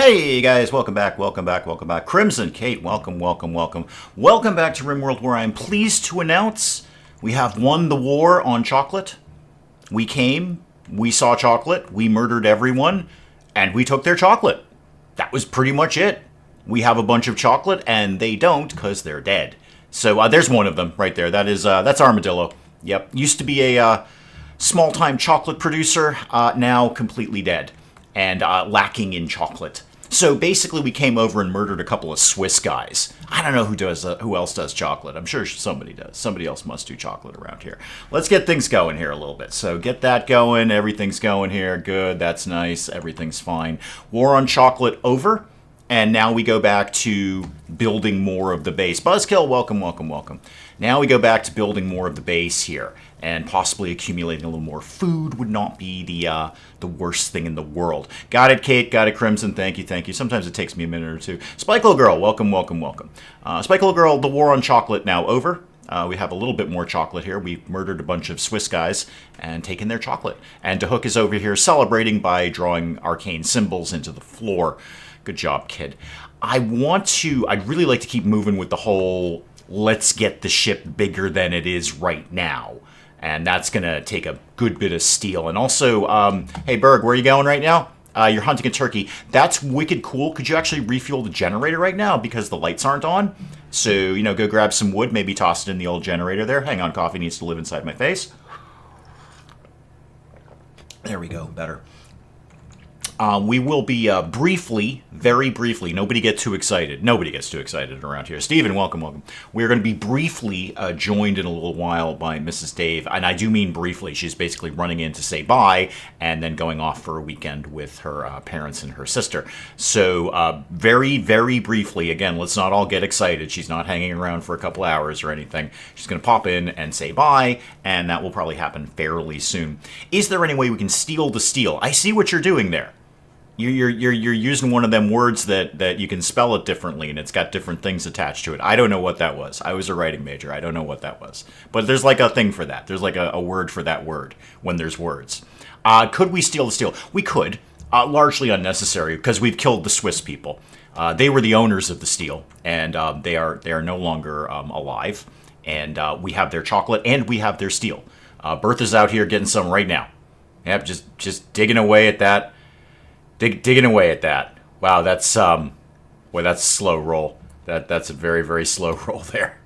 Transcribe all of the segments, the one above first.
Hey guys, welcome back, welcome back, welcome back. Crimson, Kate, welcome, welcome, welcome. Welcome back to RimWorld, where I am pleased to announce we have won the war on chocolate. We came, we saw chocolate, we murdered everyone, and we took their chocolate. That was pretty much it. We have a bunch of chocolate, and they don't, because they're dead. So there's one of them right there. That's Armadillo. Yep, used to be a small-time chocolate producer, now completely dead and lacking in chocolate. So basically, we came over and murdered a couple of Swiss guys. I don't know who else does chocolate. I'm sure somebody does. Somebody else must do chocolate around here. Let's get things going here a little bit. So get that going. Everything's going here. Good. That's nice. Everything's fine. War on chocolate over. And now we go back to building more of the base. Buzzkill, welcome, welcome, welcome. Now we go back to building more of the base here. And possibly accumulating a little more food would not be the worst thing in the world. Got it, Kate. Got it, Crimson. Thank you, thank you. Sometimes it takes me a minute or two. Spike Little Girl, welcome, welcome, welcome. Spike Little Girl, the war on chocolate now over. We have a little bit more chocolate here. We've murdered a bunch of Swiss guys and taken their chocolate. And DeHook is over here celebrating by drawing arcane symbols into the floor. Good job, kid. I'd really like to keep moving with the whole, let's get the ship bigger than it is right now. And that's going to take a good bit of steel. And also, hey, Berg, where are you going right now? You're hunting a turkey. That's wicked cool. Could you actually refuel the generator right now because the lights aren't on? So, go grab some wood, maybe toss it in the old generator there. Hang on, coffee needs to live inside my face. There we go, better. We will be briefly, very briefly, nobody get too excited. Nobody gets too excited around here. Steven, welcome, welcome. We're going to be briefly joined in a little while by Mrs. Dave. And I do mean briefly. She's basically running in to say bye and then going off for a weekend with her parents and her sister. So very, very briefly, again, let's not all get excited. She's not hanging around for a couple hours or anything. She's going to pop in and say bye, and that will probably happen fairly soon. Is there any way we can steal the steel? I see what you're doing there. You're using one of them words that you can spell it differently, and it's got different things attached to it. I don't know what that was. I was a writing major. I don't know what that was. But there's like a thing for that. There's like a word for that word when there's words. Could we steal the steel? We could. Largely unnecessary, because we've killed the Swiss people. They were the owners of the steel, and they are no longer alive. And we have their chocolate, and we have their steel. Bertha's out here getting some right now. Yep, just digging away at that. Digging away at that. Wow, that's that's a slow roll. That's a very, very slow roll there.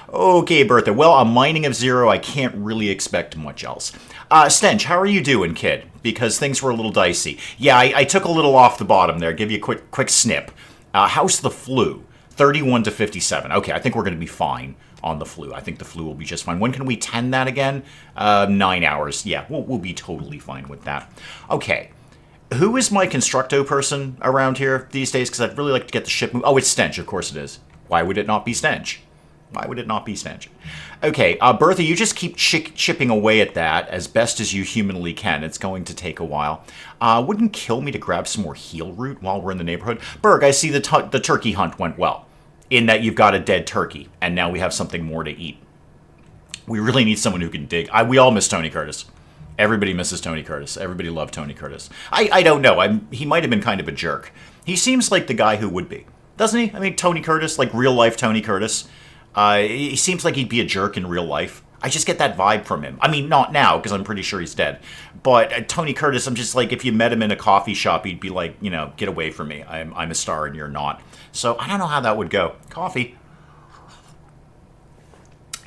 Okay, Bertha. Well, a mining of 0, I can't really expect much else. Stench, how are you doing, kid? Because things were a little dicey. Yeah, I took a little off the bottom there. Give you a quick snip. How's the flu? 31 to 57. Okay, I think we're going to be fine on the flu. I think the flu will be just fine. When can we tend that again? 9 hours. Yeah, we'll be totally fine with that. Okay. Who is my constructo person around here these days? Because I'd really like to get the ship moved. Oh, it's Stench. Of course it is. Why would it not be Stench? Why would it not be Stench? Okay, Bertha, you just keep chipping away at that as best as you humanly can. It's going to take a while. Wouldn't kill me to grab some more heal root while we're in the neighborhood. Berg, I see the turkey hunt went well, in that you've got a dead turkey, and now we have something more to eat. We really need someone who can dig. We all miss Tony Curtis. Everybody misses Tony Curtis. Everybody loved Tony Curtis. I don't know. He might have been kind of a jerk. He seems like the guy who would be. Doesn't he? I mean, Tony Curtis, like real-life Tony Curtis. He seems like he'd be a jerk in real life. I just get that vibe from him. I mean, not now, because I'm pretty sure he's dead. But Tony Curtis, I'm just like, if you met him in a coffee shop, he'd be like, get away from me. I'm a star and you're not. So I don't know how that would go. Coffee.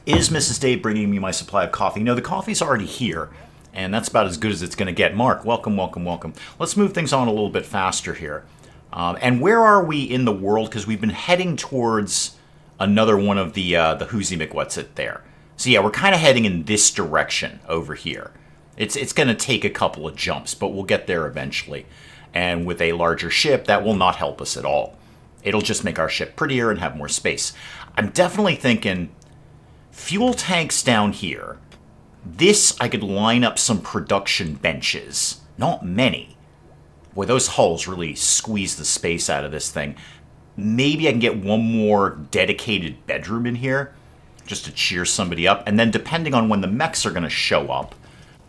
Is Mrs. Dave bringing me my supply of coffee? No, the coffee's already here. And that's about as good as it's going to get. Mark, welcome, welcome, welcome. Let's move things on a little bit faster here. And where are we in the world? Because we've been heading towards another one of the Whoozy McWhat's-it there. So yeah, we're kind of heading in this direction over here. It's going to take a couple of jumps, but we'll get there eventually. And with a larger ship, that will not help us at all. It'll just make our ship prettier and have more space. I'm definitely thinking fuel tanks down here. This, I could line up some production benches. Not many. Boy, those hulls really squeeze the space out of this thing. Maybe I can get one more dedicated bedroom in here, just to cheer somebody up. And then depending on when the mechs are going to show up,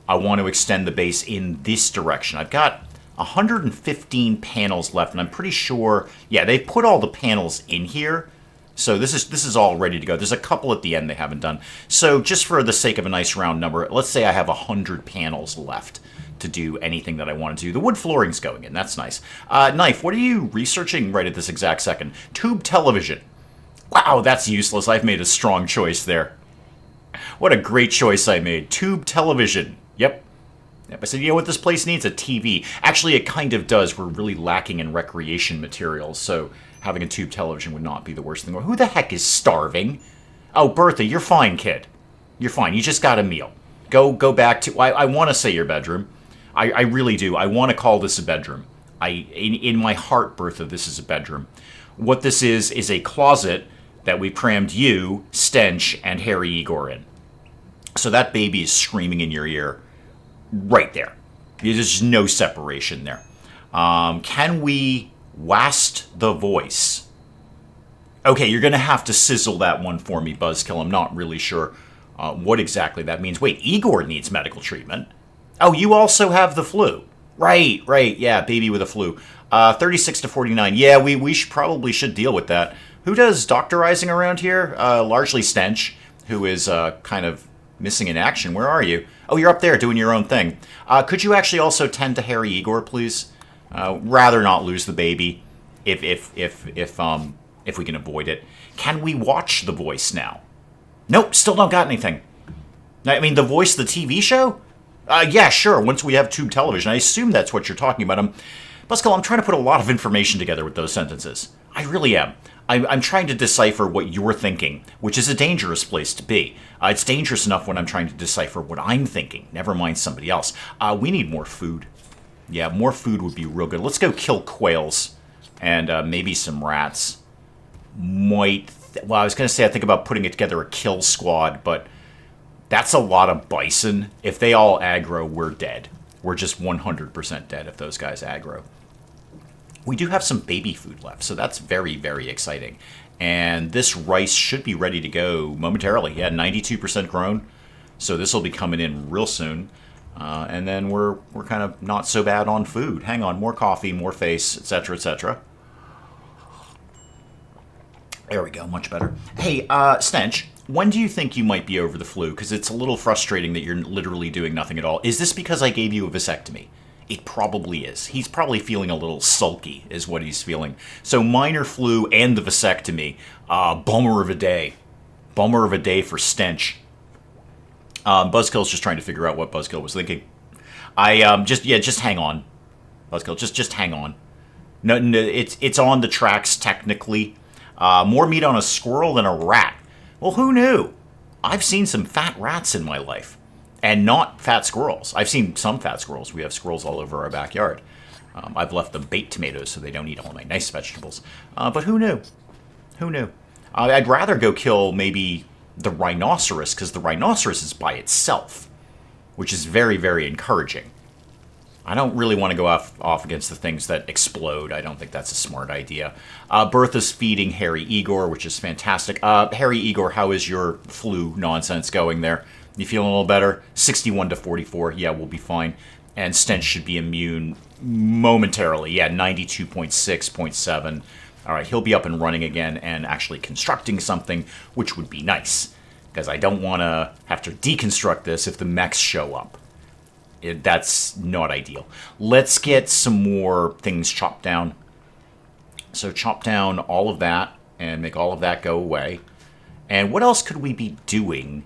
I want to extend the base in this direction. I've got 115 panels left, and I'm pretty sure, yeah, they've put all the panels in here. So this is all ready to go. There's a couple at the end they haven't done. So just for the sake of a nice round number, let's say I have 100 panels left to do anything that I want to do. The wood flooring's going in. That's nice. Knife, what are you researching right at this exact second? Tube television. Wow, that's useless. I've made a strong choice there. What a great choice I made. Tube television. Yep. I said, you know what, this place needs? A TV. Actually, it kind of does. We're really lacking in recreation materials, so having a tube television would not be the worst thing. Who the heck is starving? Oh, Bertha, you're fine, kid. You're fine. You just got a meal. Go back to... I want to say your bedroom. I really do. I want to call this a bedroom. In my heart, Bertha, this is a bedroom. What this is a closet that we crammed you, Stench, and Harry Igor in. So that baby is screaming in your ear right there. There's no separation there. Can we wast the voice? Okay, you're going to have to sizzle that one for me, Buzzkill. I'm not really sure what exactly that means. Wait, Igor needs medical treatment. Oh, you also have the flu. Right, yeah, baby with a flu. 36 to 49. Yeah, we probably should deal with that. Who does doctorizing around here? Largely Stench, who is kind of missing in action. Where are you? Oh, you're up there doing your own thing. Could you actually also tend to Harry Igor, please? Rather not lose the baby, if we can avoid it. Can we watch The Voice now? Nope, still don't got anything. I mean, The Voice, the TV show? Yeah, sure. Once we have tube television, I assume that's what you're talking about. Buzzkill, I'm trying to put a lot of information together with those sentences. I really am. I'm trying to decipher what you're thinking, which is a dangerous place to be. It's dangerous enough when I'm trying to decipher what I'm thinking, never mind somebody else. We need more food. Yeah, more food would be real good. Let's go kill quails and maybe some rats. Well, I was going to say I think about putting it together a kill squad, but that's a lot of bison. If they all aggro, we're dead. We're just 100% dead if those guys aggro. We do have some baby food left, so that's very, very exciting. And this rice should be ready to go momentarily. Yeah, 92% grown, so this will be coming in real soon. And then we're kind of not so bad on food. Hang on, more coffee, more face, etc., etc. There we go, much better. Hey, Stench, when do you think you might be over the flu? Because it's a little frustrating that you're literally doing nothing at all. Is this because I gave you a vasectomy? It probably is. He's probably feeling a little sulky, is what he's feeling. So minor flu and the vasectomy. Bummer of a day. Bummer of a day for Stench. Buzzkill's just trying to figure out what Buzzkill was thinking. Just hang on. Buzzkill, just hang on. No, it's on the tracks technically. More meat on a squirrel than a rat. Well, who knew? I've seen some fat rats in my life. And not fat squirrels. I've seen some fat squirrels. We have squirrels all over our backyard. I've left them baked tomatoes so they don't eat all my nice vegetables. But who knew? Who knew? I'd rather go kill maybe the rhinoceros, because the rhinoceros is by itself, which is very, very encouraging. I don't really want to go off against the things that explode. I don't think that's a smart idea. Bertha's feeding Harry Igor, which is fantastic. Harry Igor, how is your flu nonsense going there? You feeling a little better? 61 to 44. Yeah, we'll be fine. And Stench should be immune momentarily. Yeah, 92.6.7. All right, he'll be up and running again and actually constructing something, which would be nice. Because I don't want to have to deconstruct this if the mechs show up. That's not ideal. Let's get some more things chopped down. So chop down all of that and make all of that go away. And what else could we be doing?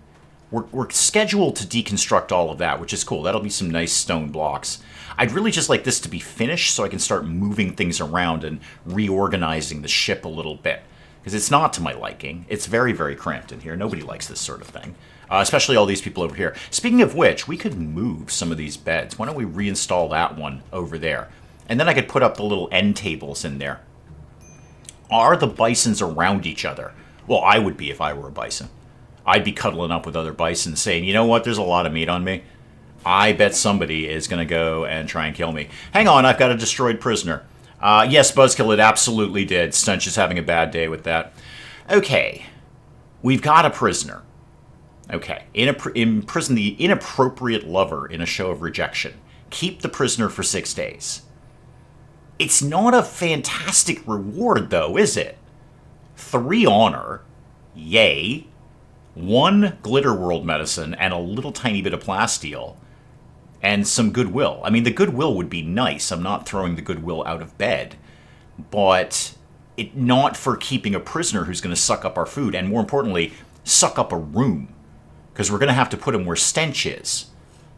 We're scheduled to deconstruct all of that, which is cool. That'll be some nice stone blocks. I'd really just like this to be finished so I can start moving things around and reorganizing the ship a little bit. Because it's not to my liking. It's very, very cramped in here. Nobody likes this sort of thing. Especially all these people over here. Speaking of which, we could move some of these beds. Why don't we reinstall that one over there? And then I could put up the little end tables in there. Are the bisons around each other? Well, I would be if I were a bison. I'd be cuddling up with other bisons saying, you know what, there's a lot of meat on me. I bet somebody is going to go and try and kill me. Hang on, I've got a destroyed prisoner. Yes, Buzzkill, it absolutely did. Stench is having a bad day with that. Okay, we've got a prisoner. Okay, imprison the inappropriate lover in a show of rejection. Keep the prisoner for 6 days. It's not a fantastic reward, though, is it? 3 honor, yay, 1 glitter world medicine, and a little tiny bit of plasteel, and some goodwill. I mean, the goodwill would be nice. I'm not throwing the goodwill out of bed, but not for keeping a prisoner who's going to suck up our food, and more importantly, suck up a room, because we're going to have to put him where Stench is.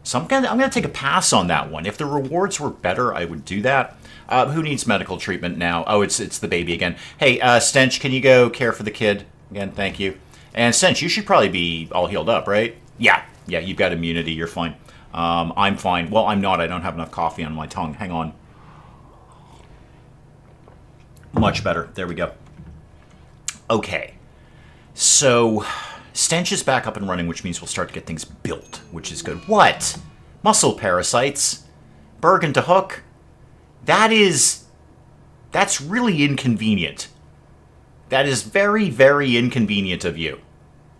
So I'm gonna take a pass on that one. If the rewards were better, I would do that. Who needs medical treatment now? Oh, it's the baby again. Hey, Stench, can you go care for the kid again? Thank you. And Stench, you should probably be all healed up, right? Yeah, you've got immunity. You're fine. I'm fine. Well, I'm not. I don't have enough coffee on my tongue. Hang on. Much better. There we go. Okay. So Stench is back up and running, which means we'll start to get things built, which is good. What? Muscle parasites? Bergen to Hook? That's really inconvenient. That is very, very inconvenient of you.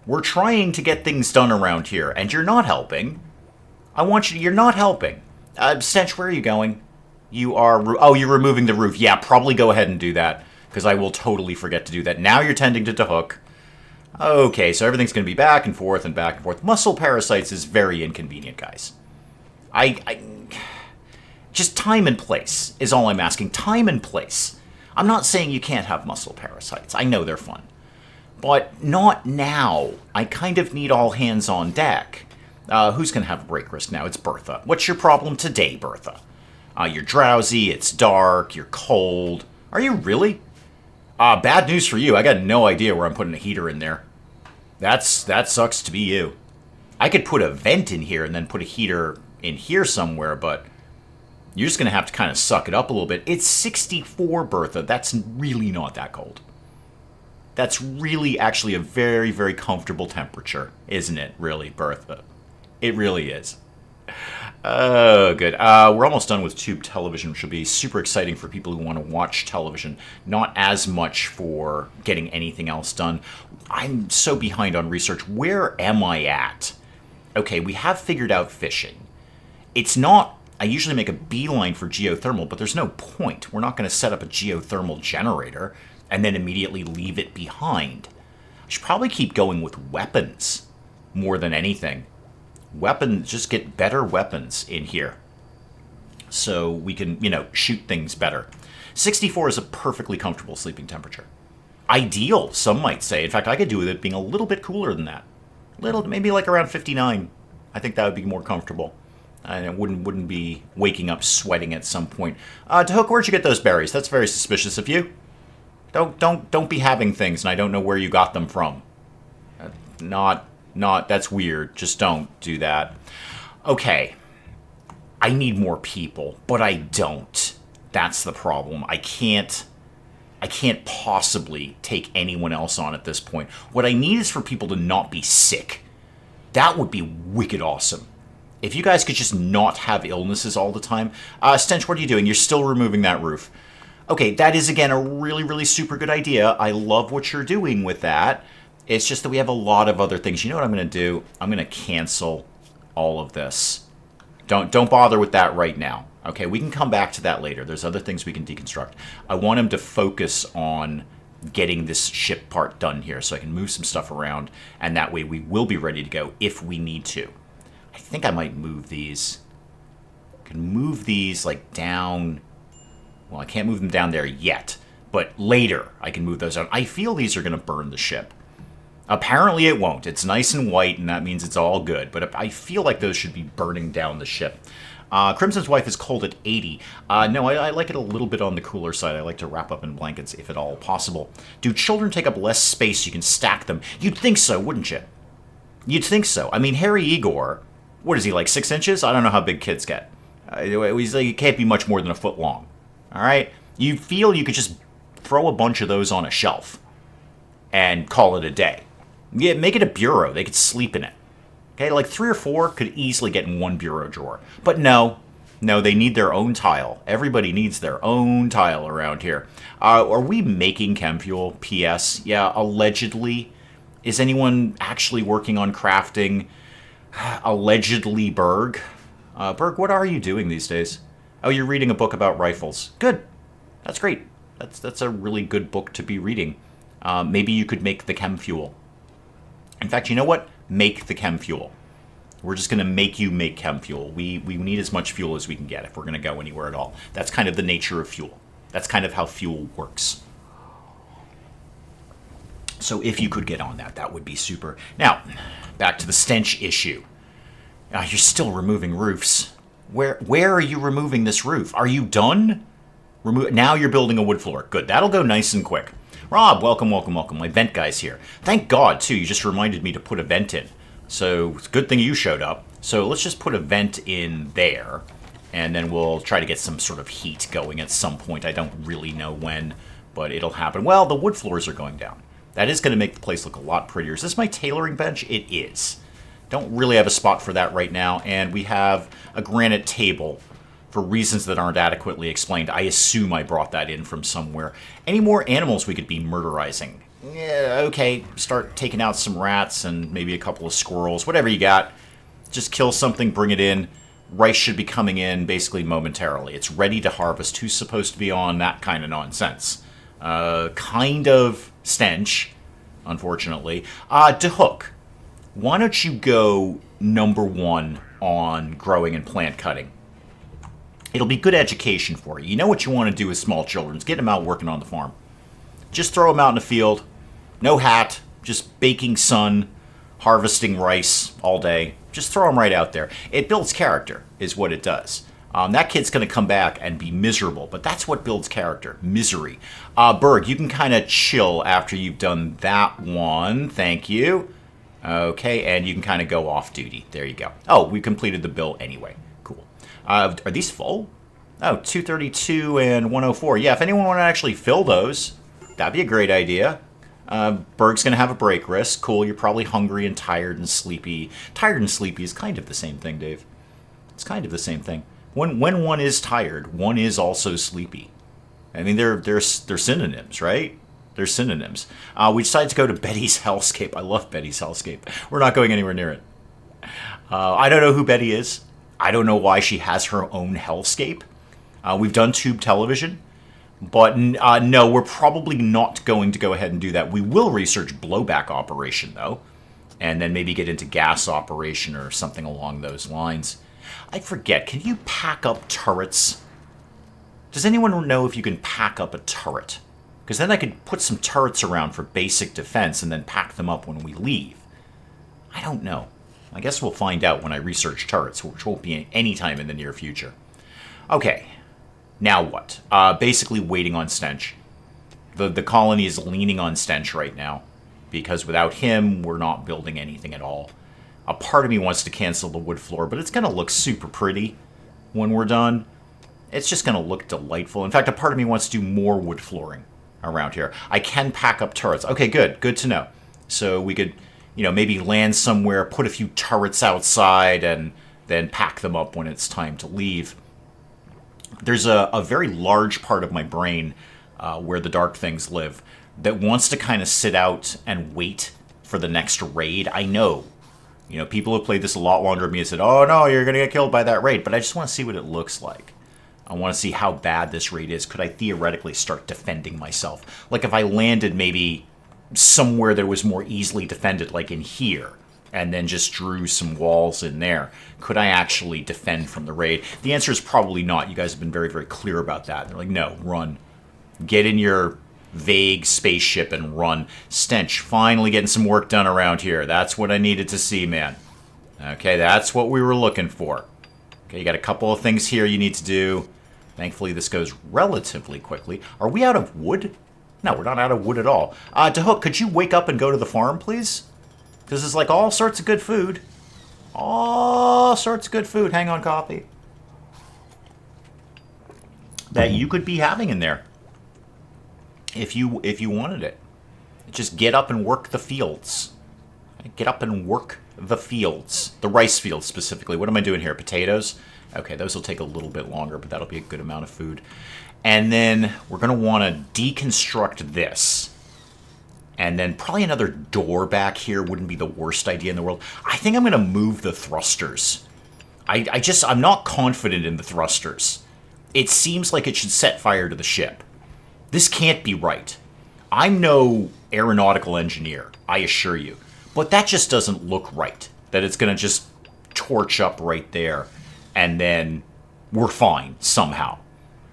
We're trying to get things done around here, and you're not helping. You're not helping. Stench, where are you going? You are, you're removing the roof. Yeah, probably go ahead and do that, because I will totally forget to do that. Now you're tending to Hook. Okay, so everything's going to be back and forth and back and forth. Muscle parasites is very inconvenient, guys. Just time and place is all I'm asking. Time and place. I'm not saying you can't have muscle parasites. I know they're fun. But not now. I kind of need all hands on deck. Who's going to have a break risk now? It's Bertha. What's your problem today, Bertha? You're drowsy, it's dark, you're cold. Are you really? Bad news for you. I got no idea where I'm putting a heater in there. That sucks to be you. I could put a vent in here and then put a heater in here somewhere, but you're just going to have to kind of suck it up a little bit. It's 64, Bertha. That's really not that cold. That's really actually a very, very comfortable temperature, isn't it, really, Bertha? It really is. Oh, good. We're almost done with tube television, which will be super exciting for people who want to watch television. Not as much for getting anything else done. I'm so behind on research. Where am I at? Okay, we have figured out fishing. It's not... I usually make a beeline for geothermal, but there's no point. We're not going to set up a geothermal generator and then immediately leave it behind. I should probably keep going with weapons more than anything. Weapons, just get better weapons in here so we can, shoot things better. 64 is a perfectly comfortable sleeping temperature. Ideal, some might say. In fact, I could do with it being a little bit cooler than that. Maybe like around 59. I think that would be more comfortable. And it wouldn't be waking up sweating at some point. To Hook, where'd you get those berries? That's very suspicious of you. Don't be having things and I don't know where you got them from. That's weird. Just don't do that. Okay. I need more people, but I don't. That's the problem. I can't possibly take anyone else on at this point. What I need is for people to not be sick. That would be wicked awesome. If you guys could just not have illnesses all the time. Stench, what are you doing? You're still removing that roof. Okay, that is, again, a really, really super good idea. I love what you're doing with that. It's just that we have a lot of other things. You know what I'm going to do? I'm going to cancel all of this. Don't bother with that right now. Okay, we can come back to that later. There's other things we can deconstruct. I want him to focus on getting this ship part done here so I can move some stuff around, and that way we will be ready to go if we need to. I think I might move these. I can move these like down. Well, I can't move them down there yet, but later I can move those out. I feel these are going to burn the ship. Apparently it won't. It's nice and white, and that means it's all good. But I feel like those should be burning down the ship. Crimson's wife is cold at 80. No, I like it a little bit on the cooler side. I like to wrap up in blankets if at all possible. Do children take up less space so you can stack them? You'd think so, wouldn't you? You'd think so. I mean, Harry Igor, what is he, like 6 inches? I don't know how big kids get. He can't be much more than a foot long. All right? You feel you could just throw a bunch of those on a shelf and call it a day. Yeah, make it a bureau. They could sleep in it. Okay, like 3 or 4 could easily get in one bureau drawer. But no, they need their own tile. Everybody needs their own tile around here. Are we making chem fuel? P.S. Yeah, allegedly. Is anyone actually working on crafting? Allegedly, Berg. Berg, what are you doing these days? Oh, you're reading a book about rifles. Good. That's great. That's a really good book to be reading. Maybe you could make the chem fuel. In fact, you know what? Make the chem fuel. We're just going to make you make chem fuel. We need as much fuel as we can get if we're going to go anywhere at all. That's kind of the nature of fuel. That's kind of how fuel works. So if you could get on that, that would be super. Now, back to the stench issue. You're still removing roofs. Where are you removing this roof? Are you done? Now you're building a wood floor. Good. That'll go nice and quick. Rob, welcome, welcome, welcome. My vent guy's here. Thank God, too. You just reminded me to put a vent in. So it's a good thing you showed up. So let's just put a vent in there. And then we'll try to get some sort of heat going at some point. I don't really know when, but it'll happen. Well, the wood floors are going down. That is going to make the place look a lot prettier. Is this my tailoring bench? It is. Don't really have a spot for that right now. And we have a granite table for reasons that aren't adequately explained. I assume I brought that in from somewhere. Any more animals we could be murderizing? Yeah, okay. Start taking out some rats and maybe a couple of squirrels. Whatever you got. Just kill something, bring it in. Rice should be coming in basically momentarily. It's ready to harvest. Who's supposed to be on that kind of nonsense? Kind of stench, unfortunately. DeHook, why don't you go #1 on growing and plant cutting? It'll be good education for you. You know what you want to do with small children is get them out working on the farm. Just throw them out in the field. No hat, just baking sun, harvesting rice all day. Just throw them right out there. It builds character, is what it does. That kid's going to come back and be miserable, but that's what builds character, misery. Berg, you can kind of chill after you've done that one. Thank you. Okay, and you can kind of go off duty. There you go. Oh, we completed the bill anyway. Cool. Are these full? Oh, 232 and 104. Yeah, if anyone want to actually fill those, that'd be a great idea. Berg's going to have a break risk. Cool, you're probably hungry and tired and sleepy. Tired and sleepy is kind of the same thing, Dave. It's kind of the same thing. When one is tired, one is also sleepy. I mean, they're synonyms, right? They're synonyms. We decided to go to Betty's Hellscape. I love Betty's Hellscape. We're not going anywhere near it. I don't know who Betty is. I don't know why she has her own hellscape. We've done tube television. But no, we're probably not going to go ahead and do that. We will research blowback operation, though. And then maybe get into gas operation or something along those lines. I forget, can you pack up turrets? Does anyone know if you can pack up a turret? Because then I could put some turrets around for basic defense and then pack them up when we leave. I don't know. I guess we'll find out when I research turrets, which won't be any time in the near future. Okay, now what? Basically waiting on Stench. The colony is leaning on Stench right now, because without him, we're not building anything at all. A part of me wants to cancel the wood floor, but it's going to look super pretty when we're done. It's just going to look delightful. In fact, a part of me wants to do more wood flooring around here. I can pack up turrets. Okay, good. Good to know. So we could, maybe land somewhere, put a few turrets outside, and then pack them up when it's time to leave. There's a very large part of my brain where the dark things live that wants to kind of sit out and wait for the next raid. I know. People who played this a lot longer than me have said, oh no, you're going to get killed by that raid. But I just want to see what it looks like. I want to see how bad this raid is. Could I theoretically start defending myself? Like if I landed maybe somewhere that was more easily defended, like in here, and then just drew some walls in there, could I actually defend from the raid? The answer is probably not. You guys have been very, very clear about that. They're like, no, run. Get in your vague spaceship and run. Stench, finally getting some work done around here. That's what I needed to see, man. Okay, that's what we were looking for. Okay, you got a couple of things here you need to do. Thankfully, this goes relatively quickly. Are we out of wood? No, we're not out of wood at all. DeHook, could you wake up and go to the farm, please? Because it's like all sorts of good food. All sorts of good food. Hang on, coffee. That you could be having in there. If you wanted it. Just get up and work the fields. Get up and work the fields. The rice fields specifically. What am I doing here? Potatoes? Okay, those will take a little bit longer, but that'll be a good amount of food. And then we're going to want to deconstruct this. And then probably another door back here wouldn't be the worst idea in the world. I think I'm going to move the thrusters. I'm not confident in the thrusters. It seems like it should set fire to the ship. This can't be right. I'm no aeronautical engineer, I assure you. But that just doesn't look right. That it's going to just torch up right there, and then we're fine somehow.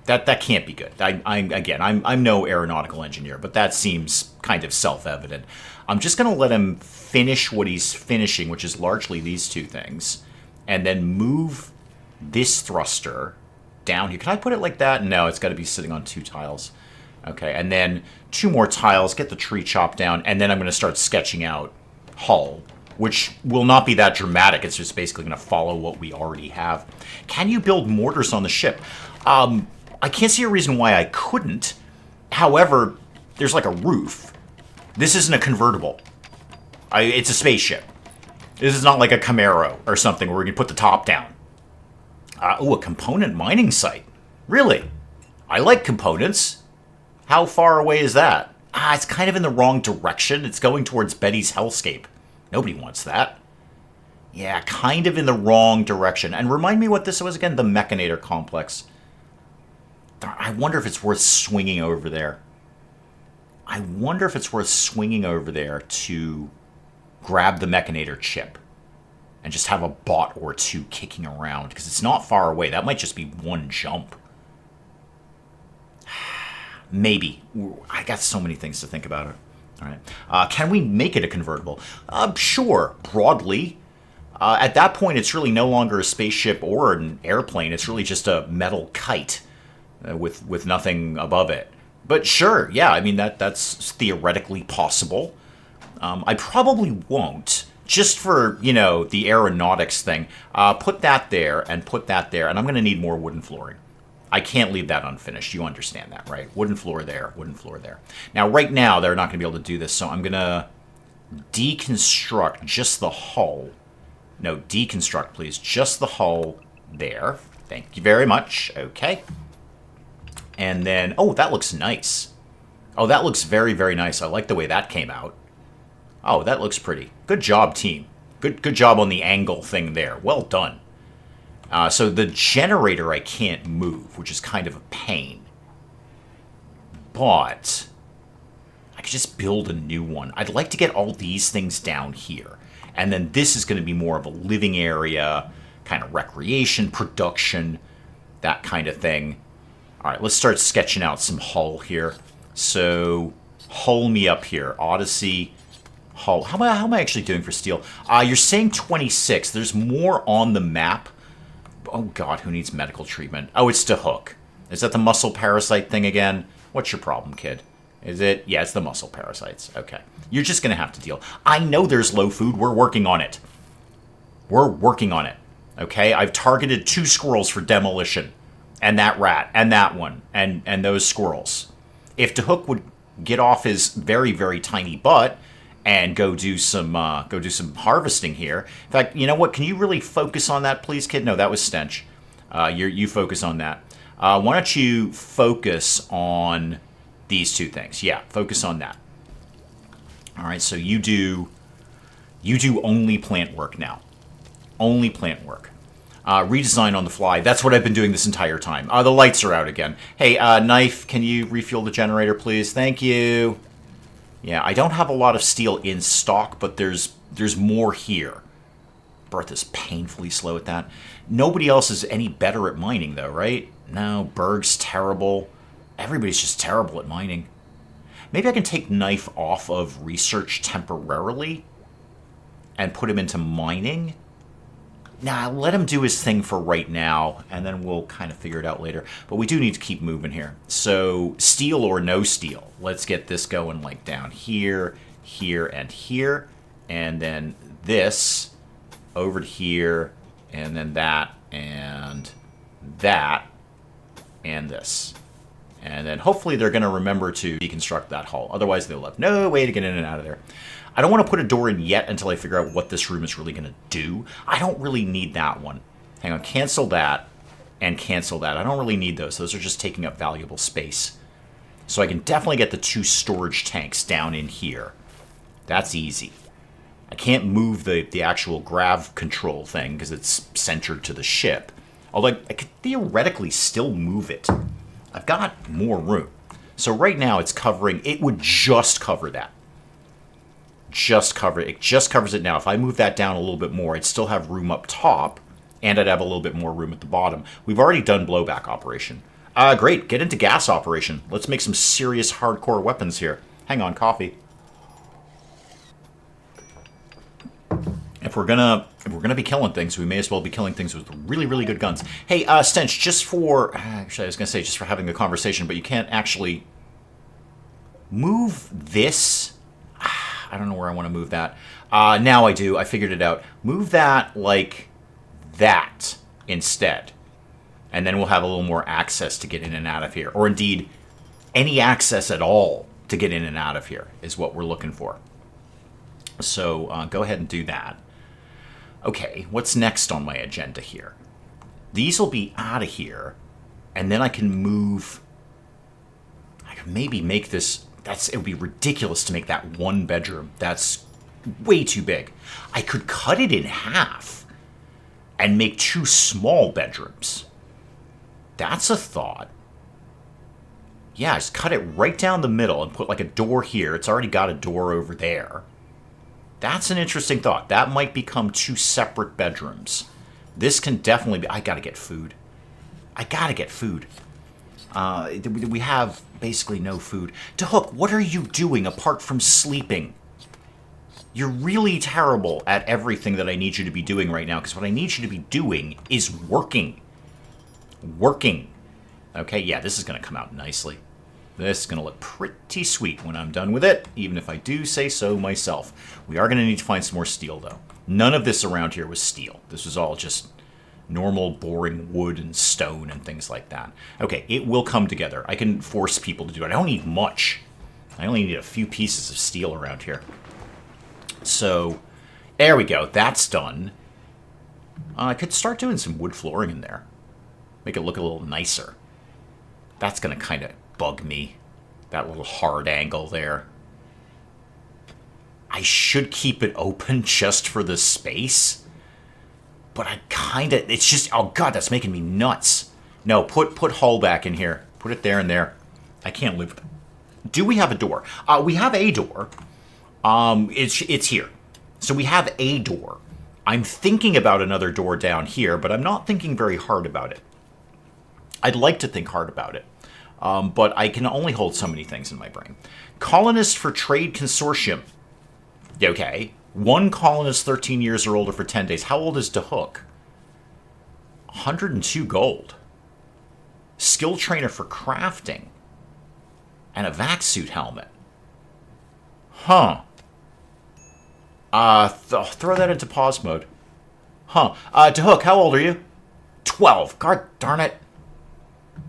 That can't be good. I'm no aeronautical engineer, but that seems kind of self-evident. I'm just going to let him finish what he's finishing, which is largely these two things, and then move this thruster down here. Can I put it like that? No, it's got to be sitting on 2 tiles. Okay, and then 2 more tiles, get the tree chopped down, and then I'm going to start sketching out hull, which will not be that dramatic. It's just basically going to follow what we already have. Can you build mortars on the ship? I can't see a reason why I couldn't. However, there's like a roof. This isn't a convertible. It's a spaceship. This is not like a Camaro or something where we can put the top down. A component mining site. Really? I like components. How far away is that? It's kind of in the wrong direction. It's going towards Betty's hellscape. Nobody wants that. Yeah, kind of in the wrong direction. And remind me what this was again? The Mechanator Complex. I wonder if it's worth swinging over there. I wonder if it's worth swinging over there to grab the Mechanator chip and just have a bot or 2 kicking around, because it's not far away. That might just be 1 jump. Maybe. I got so many things to think about. All right. Can we make it a convertible? Sure, broadly. At that point, it's really no longer a spaceship or an airplane. It's really just a metal kite with nothing above it. But sure, yeah, I mean, that's theoretically possible. I probably won't, just for, you know, the aeronautics thing. Put that there, and I'm going to need more wooden flooring. I can't leave that unfinished. You understand that, right? Wooden floor there, wooden floor there. Now, right now, they're not going to be able to do this, so I'm going to deconstruct just the hull. No, deconstruct, please. Just the hull there. Thank you very much. Okay. And then, oh, that looks nice. Oh, that looks very, very nice. I like the way that came out. Oh, that looks pretty. Good job, team. Good job on the angle thing there. Well done. So the generator I can't move, which is kind of a pain. But I could just build a new one. I'd like to get all these things down here. And then this is going to be more of a living area, kind of recreation, production, that kind of thing. All right, let's start sketching out some hull here. So hull me up here. Odyssey, hull. How am I actually doing for steel? You're saying 26. There's more on the map. Oh, God, who needs medical treatment? Oh, it's to hook. Is that the muscle parasite thing again? What's your problem, kid? Is it? Yeah, it's the muscle parasites. Okay. You're just going to have to deal. I know there's low food. We're working on it. We're working on it. Okay? I've targeted 2 squirrels for demolition. And that rat. And that one. And those squirrels. If Tahook would get off his very, very tiny butt and go do some harvesting here. In fact, you know what? Can you really focus on that, please, kid? No, that was Stench. You focus on that. Why don't you focus on these 2 things? Yeah, focus on that. All right, so you do only plant work now. Only plant work. Redesign on the fly. That's what I've been doing this entire time. The lights are out again. Hey, Knife, can you refuel the generator, please? Thank you. Yeah, I don't have a lot of steel in stock, but there's more here. Bertha's painfully slow at that. Nobody else is any better at mining, though, right? No, Berg's terrible. Everybody's just terrible at mining. Maybe I can take Knife off of research temporarily and put him into mining. Nah, let him do his thing for right now, and then we'll kind of figure it out later. But we do need to keep moving here. So, steel or no steel. Let's get this going like down here, here, and here. And then this over to here, and then that, and this. And then hopefully they're going to remember to deconstruct that hull. Otherwise, they'll have no way to get in and out of there. I don't want to put a door in yet until I figure out what this room is really going to do. I don't really need that one. Hang on, cancel that and cancel that. I don't really need those. Those are just taking up valuable space. So I can definitely get the 2 storage tanks down in here. That's easy. I can't move the actual grav control thing because it's centered to the ship. Although I could theoretically still move it. I've got more room. So right now it's covering, it would just cover that. Just cover it. It just covers it now. If I move that down a little bit more, I'd still have room up top, and I'd have a little bit more room at the bottom. We've already done blowback operation. Great. Get into gas operation. Let's make some serious hardcore weapons here. Hang on, coffee. If we're gonna be killing things, we may as well be killing things with really, really good guns. Hey, Stench, just for actually, I was gonna say just for having a conversation, but you can't actually move this. I don't know where I want to move that. Now I do. I figured it out. Move that like that instead. And then we'll have a little more access to get in and out of here. Or indeed, any access at all to get in and out of here is what we're looking for. So go ahead and do that. Okay, what's next on my agenda here? These will be out of here. And then I can move... I can maybe make this... it would be ridiculous to make that one bedroom. That's way too big. I could cut it in half and make 2 small bedrooms. That's a thought. Yeah, just cut it right down the middle and put like a door here. It's already got a door over there. That's an interesting thought. That might become 2 separate bedrooms. This can definitely be... I gotta get food. We have basically no food. Dahook, what are you doing apart from sleeping? You're really terrible at everything that I need you to be doing right now, because what I need you to be doing is working. Working. Okay, yeah, this is going to come out nicely. This is going to look pretty sweet when I'm done with it, even if I do say so myself. We are going to need to find some more steel, though. None of this around here was steel. This was all just... normal, boring wood and stone and things like that. Okay, it will come together. I can force people to do it. I don't need much. I only need a few pieces of steel around here. So, there we go. That's done. I could start doing some wood flooring in there. Make it look a little nicer. That's going to kind of bug me. That little hard angle there. I should keep it open just for the space. But I kind of... it's just... oh, God, that's making me nuts. No, put hull back in here. Put it there and there. I can't live with it. Do we have a door? We have a door. It's here. So we have a door. I'm thinking about another door down here, but I'm not thinking very hard about it. I'd like to think hard about it. But I can only hold so many things in my brain. Colonists for Trade Consortium. Okay. 1 colonist 13 years or older for 10 days. How old is Dahook? 102 gold. Skill trainer for crafting. And a vac suit helmet. Huh. Throw that into pause mode. Huh. Dahook, how old are you? 12. God darn it.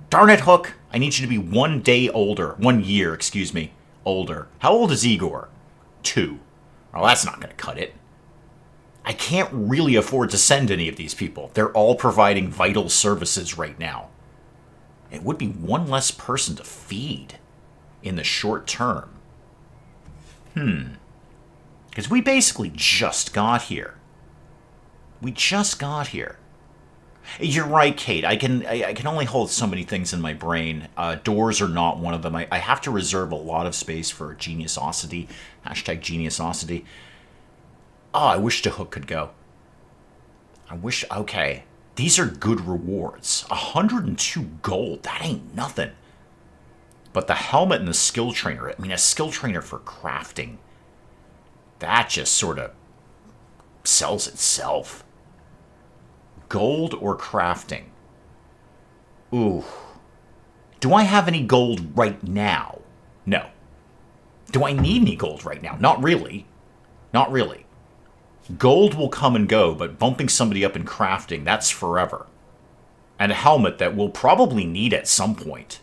Darn it, Hook. I need you to be 1 day older. 1 year, excuse me. Older. How old is Igor? 2. Well, that's not going to cut it. I can't really afford to send any of these people. They're all providing vital services right now. It would be 1 less person to feed in the short term. Because we basically just got here. We just got here. You're right, Kate. I can only hold so many things in my brain. Doors are not one of them. I have to reserve a lot of space for geniusosity. Hashtag geniusosity. Oh, I wish Dahook could go. I wish... okay. These are good rewards. 102 gold. That ain't nothing. But the helmet and the skill trainer... I mean, a skill trainer for crafting... that just sort of sells itself. Gold or crafting? Ooh. Do I have any gold right now? No. Do I need any gold right now? Not really. Not really. Gold will come and go, but bumping somebody up in crafting, that's forever. And a helmet that we'll probably need at some point.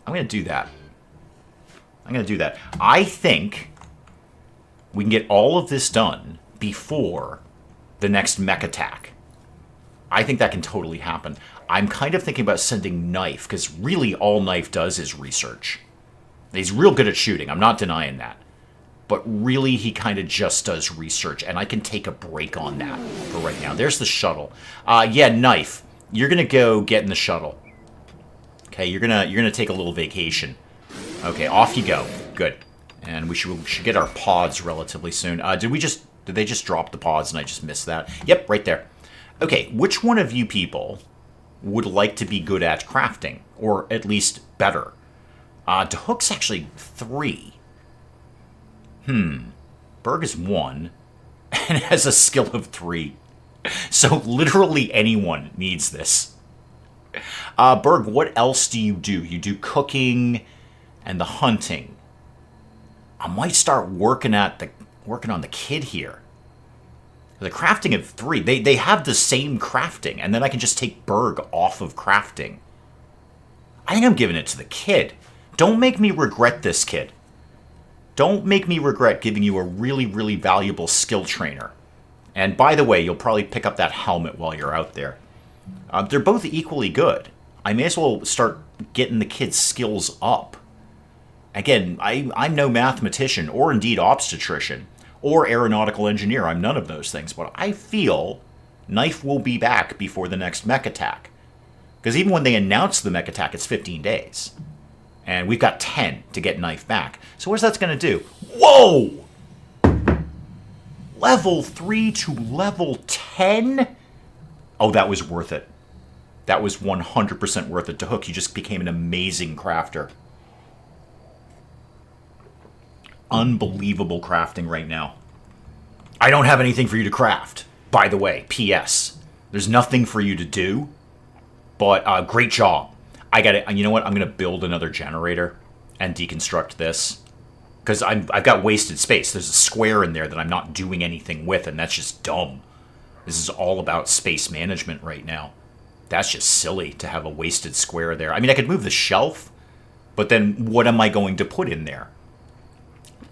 I'm going to do that. I'm going to do that. I think we can get all of this done before the next mech attack. I think that can totally happen. I'm kind of thinking about sending Knife, because really all Knife does is research. He's real good at shooting, I'm not denying that. But really, he kind of just does research, and I can take a break on that for right now. There's the shuttle. Yeah, Knife, you're going to go get in the shuttle. Okay, you're gonna take a little vacation. Okay, off you go. Good. And we should get our pods relatively soon. Did they just drop the pods and I just missed that? Yep, right there. Okay, which one of you people would like to be good at crafting? Or at least better? DeHook's actually 3. Berg is 1 and has a skill of 3. So literally anyone needs this. Berg, what else do? You do cooking and the hunting. I might start working on the kid here. The crafting of 3, they have the same crafting, and then I can just take Berg off of crafting. I think I'm giving it to the kid. Don't make me regret this, kid. Don't make me regret giving you a really, really valuable skill trainer. And by the way, you'll probably pick up that helmet while you're out there. They're both equally good. I may as well start getting the kid's skills up. Again, I'm no mathematician or indeed obstetrician or aeronautical engineer. I'm none of those things. But I feel Knife will be back before the next mech attack. Because even when they announce the mech attack, it's 15 days. And we've got 10 to get Knife back. So what's that going to do? Whoa! Level 3 to level 10? Oh, that was worth it. That was 100% worth it. DeHook, you just became an amazing crafter. Unbelievable crafting right now. I don't have anything for you to craft. By the way, P.S. There's nothing for you to do, but great job. I got it. You know what? I'm going to build another generator and deconstruct this. Because I've got wasted space. There's a square in there that I'm not doing anything with, and that's just dumb. This is all about space management right now. That's just silly to have a wasted square there. I mean, I could move the shelf, but then what am I going to put in there?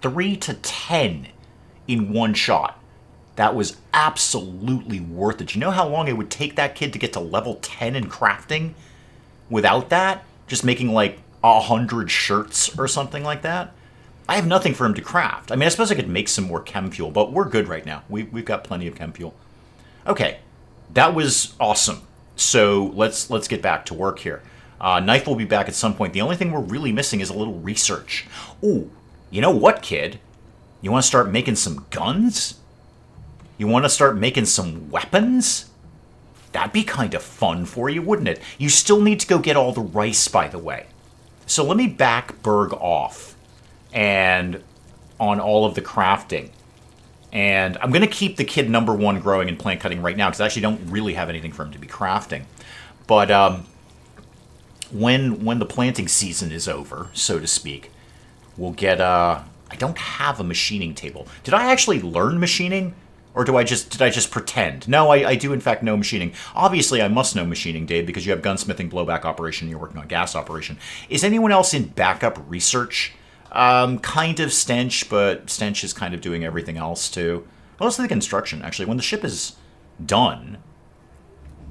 3 to 10 in one shot. That was absolutely worth it. You know how long it would take that kid to get to level 10 in crafting without that? Just making like 100 shirts or something like that? I have nothing for him to craft. I mean, I suppose I could make some more chem fuel, but we're good right now. We've got plenty of chem fuel. Okay, that was awesome. So let's get back to work here. Knife will be back at some point. The only thing we're really missing is a little research. Ooh, you know what, kid? You want to start making some guns? You want to start making some weapons? That'd be kind of fun for you, wouldn't it? You still need to go get all the rice, by the way. So let me back Berg off and on all of the crafting. And I'm going to keep the kid number 1 growing and plant cutting right now because I actually don't really have anything for him to be crafting. But when the planting season is over, so to speak, we'll get I don't have a machining table. Did I actually learn machining? Or did I just pretend? No, I do in fact know machining. Obviously, I must know machining, Dave, because you have gunsmithing, blowback operation, and you're working on gas operation. Is anyone else in backup research? Kind of Stench, but Stench is kind of doing everything else too. Mostly the construction, actually. When the ship is done,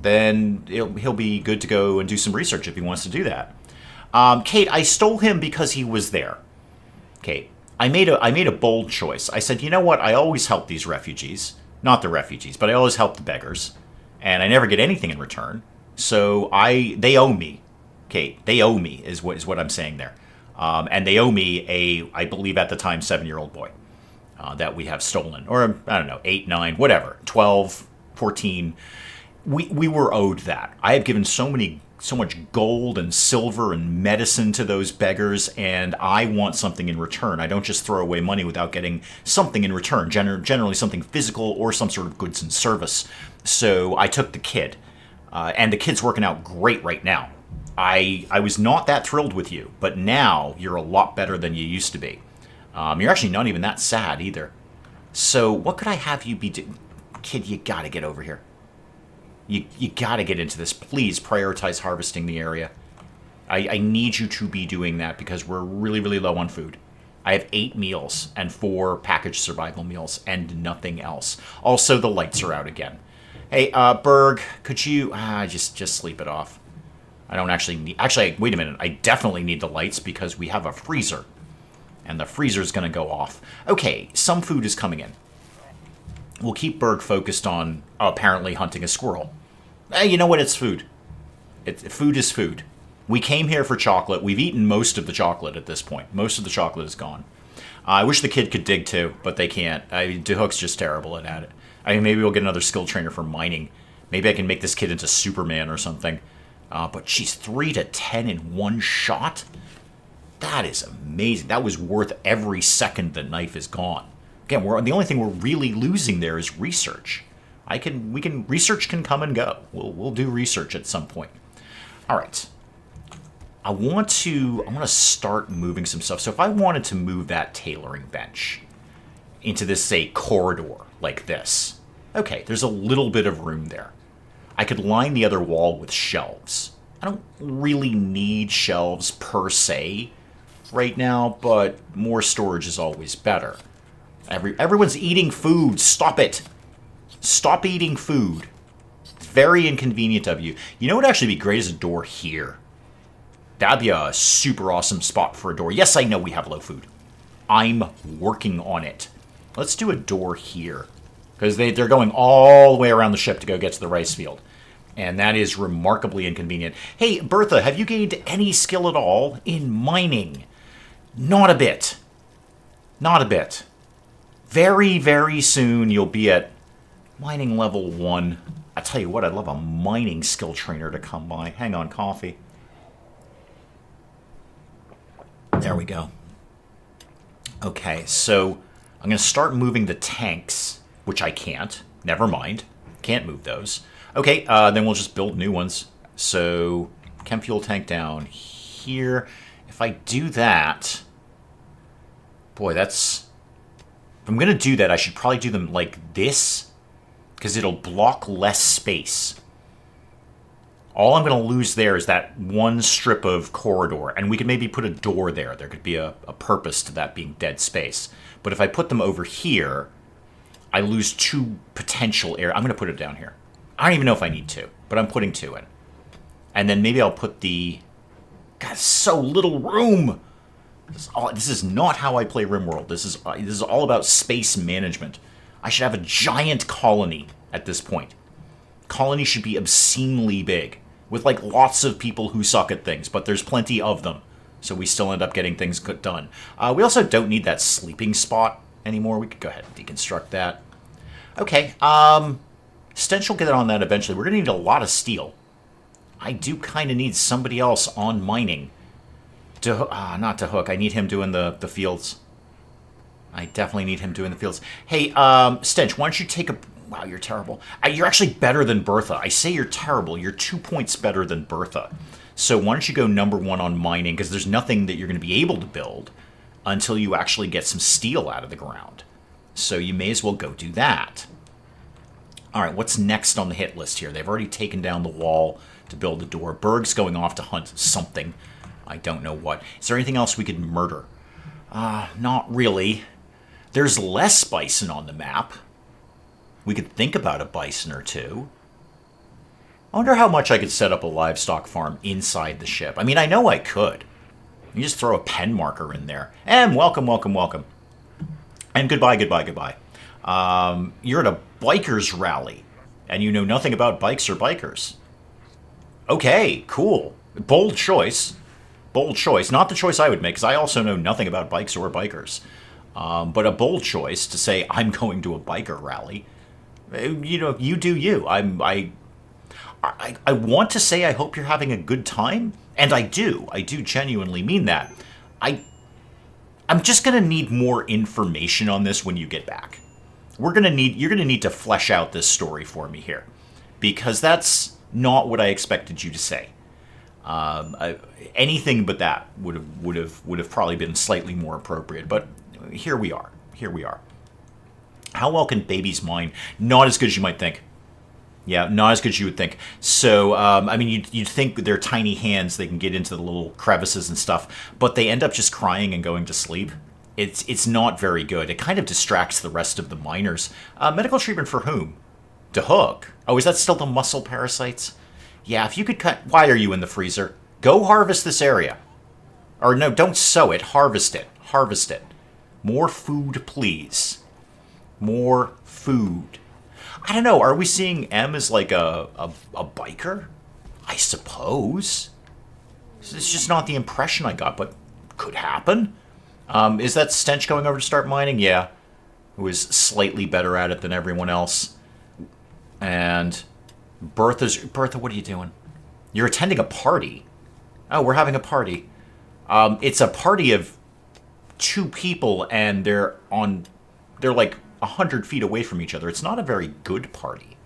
then he'll be good to go and do some research if he wants to do that. Kate, I stole him because he was there. Kate, I made a bold choice. I said, you know what? I always help these refugees. Not the refugees, but I always help the beggars. And I never get anything in return. So they owe me. Kate, they owe me is what I'm saying there. And they owe me I believe at the time, 7-year-old boy that we have stolen. Or, I don't know, 8, 9, whatever, 12, 14. We were owed that. I have given so much gold and silver and medicine to those beggars, and I want something in return. I don't just throw away money without getting something in return, generally something physical or some sort of goods and service. So I took the kid, and the kid's working out great right now. I was not that thrilled with you, but now you're a lot better than you used to be. You're actually not even that sad either. So what could I have you be doing? Kid, you gotta get over here. You gotta get into this. Please prioritize harvesting the area. I need you to be doing that because we're really, really low on food. I have 8 meals and 4 packaged survival meals and nothing else. Also, the lights are out again. Hey, Berg, could you just sleep it off? I don't actually need... Actually, wait a minute. I definitely need the lights because we have a freezer. And the freezer's going to go off. Okay, some food is coming in. We'll keep Berg focused on apparently hunting a squirrel. You know what? It's food. Food is food. We came here for chocolate. We've eaten most of the chocolate at this point. Most of the chocolate is gone. I wish the kid could dig too, but they can't. DeHook's just terrible at it. I mean, maybe we'll get another skill trainer for mining. Maybe I can make this kid into Superman or something. But she's 3 to 10 in one shot? That is amazing. That was worth every second the knife is gone. Again, the only thing we're really losing there is research. Research can come and go. We'll do research at some point. All right. I want to start moving some stuff. So if I wanted to move that tailoring bench into this, say, corridor like this, okay, there's a little bit of room there. I could line the other wall with shelves. I don't really need shelves per se right now, but more storage is always better. Everyone's eating food. Stop it. Stop eating food. It's very inconvenient of you. You know what would actually be great is a door here. That'd be a super awesome spot for a door. Yes, I know we have low food. I'm working on it. Let's do a door here. Because they're going all the way around the ship to go get to the rice field. And that is remarkably inconvenient. Hey, Bertha, have you gained any skill at all in mining? Not a bit. Not a bit. Very, very soon you'll be at mining level 1. I tell you what, I'd love a mining skill trainer to come by. Hang on, coffee. There we go. Okay, so I'm going to start moving the tanks, which I can't. Never mind. Can't move those. Okay, then we'll just build new ones. So, chem fuel tank down here. If I do that... Boy, that's... If I'm going to do that, I should probably do them like this, because it'll block less space. All I'm going to lose there is that one strip of corridor, and we could maybe put a door there. There could be a purpose to that being dead space. But if I put them over here, I lose 2 potential air. I'm going to put it down here. I don't even know if I need 2, but I'm putting 2 in. And then maybe I'll put the... God, so little room! This is not how I play RimWorld. This is all about space management. I should have a giant colony at this point. Colony should be obscenely big, with like lots of people who suck at things, but there's plenty of them, so we still end up getting things done. We also don't need that sleeping spot anymore. We could go ahead and deconstruct that. Okay, Stench will get on that eventually. We're going to need a lot of steel. I do kind of need somebody else on mining. Not DeHook. I need him doing the fields. I definitely need him doing the fields. Hey, Stench, why don't you take a... Wow, you're terrible. You're actually better than Bertha. I say you're terrible. You're 2 points better than Bertha. So why don't you go number 1 on mining, because there's nothing that you're going to be able to build until you actually get some steel out of the ground. So you may as well go do that. All right, what's next on the hit list here? They've already taken down the wall to build the door. Berg's going off to hunt something. I don't know what. Is there anything else we could murder? Not really. There's less bison on the map. We could think about a bison or 2. I wonder how much I could set up a livestock farm inside the ship. I mean, I know I could. You just throw a pen marker in there. And welcome, welcome, welcome. And goodbye, goodbye, goodbye. You're at a bikers rally, and you know nothing about bikes or bikers. Okay, cool. Bold choice. Bold choice. Not the choice I would make, because I also know nothing about bikes or bikers. But a bold choice to say, I'm going to a biker rally. You know, you do you. I want to say I hope you're having a good time, and I do. I do genuinely mean that. I'm just going to need more information on this when you get back. You're going to need to flesh out this story for me here, because that's not what I expected you to say. Anything but that would have probably been slightly more appropriate. But here we are. Here we are. How well can babies mine? Not as good as you might think. Yeah, not as good as you would think. So, I mean, you'd think with their tiny hands they can get into the little crevices and stuff, but they end up just crying and going to sleep. It's not very good. It kind of distracts the rest of the miners. Medical treatment for whom? DeHook. Oh, is that still the muscle parasites? Yeah, if you could cut... Why are you in the freezer? Go harvest this area. Or no, don't sow it. Harvest it. Harvest it. More food, please. More food. I don't know. Are we seeing M as like a biker? I suppose. It's just not the impression I got, but could happen. Is that Stench going over to start mining? Yeah. Who is slightly better at it than everyone else. And Bertha, what are you doing? You're attending a party. Oh, we're having a party. It's a party of 2 people, and they're like 100 feet away from each other. It's not a very good party.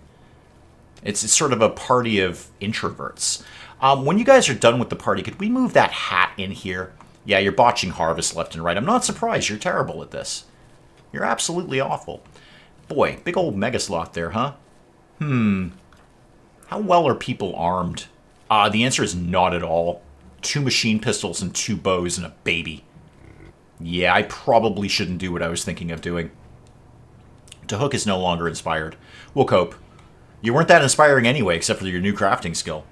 It's sort of a party of introverts. When you guys are done with the party, could we move that hat in here? Yeah, you're botching harvest left and right. I'm not surprised. You're terrible at this. You're absolutely awful. Boy, big old Megasloth there, huh? How well are people armed? The answer is not at all. 2 machine pistols and 2 bows and a baby. Yeah, I probably shouldn't do what I was thinking of doing. Hook is no longer inspired. We'll cope. You weren't that inspiring anyway, except for your new crafting skill.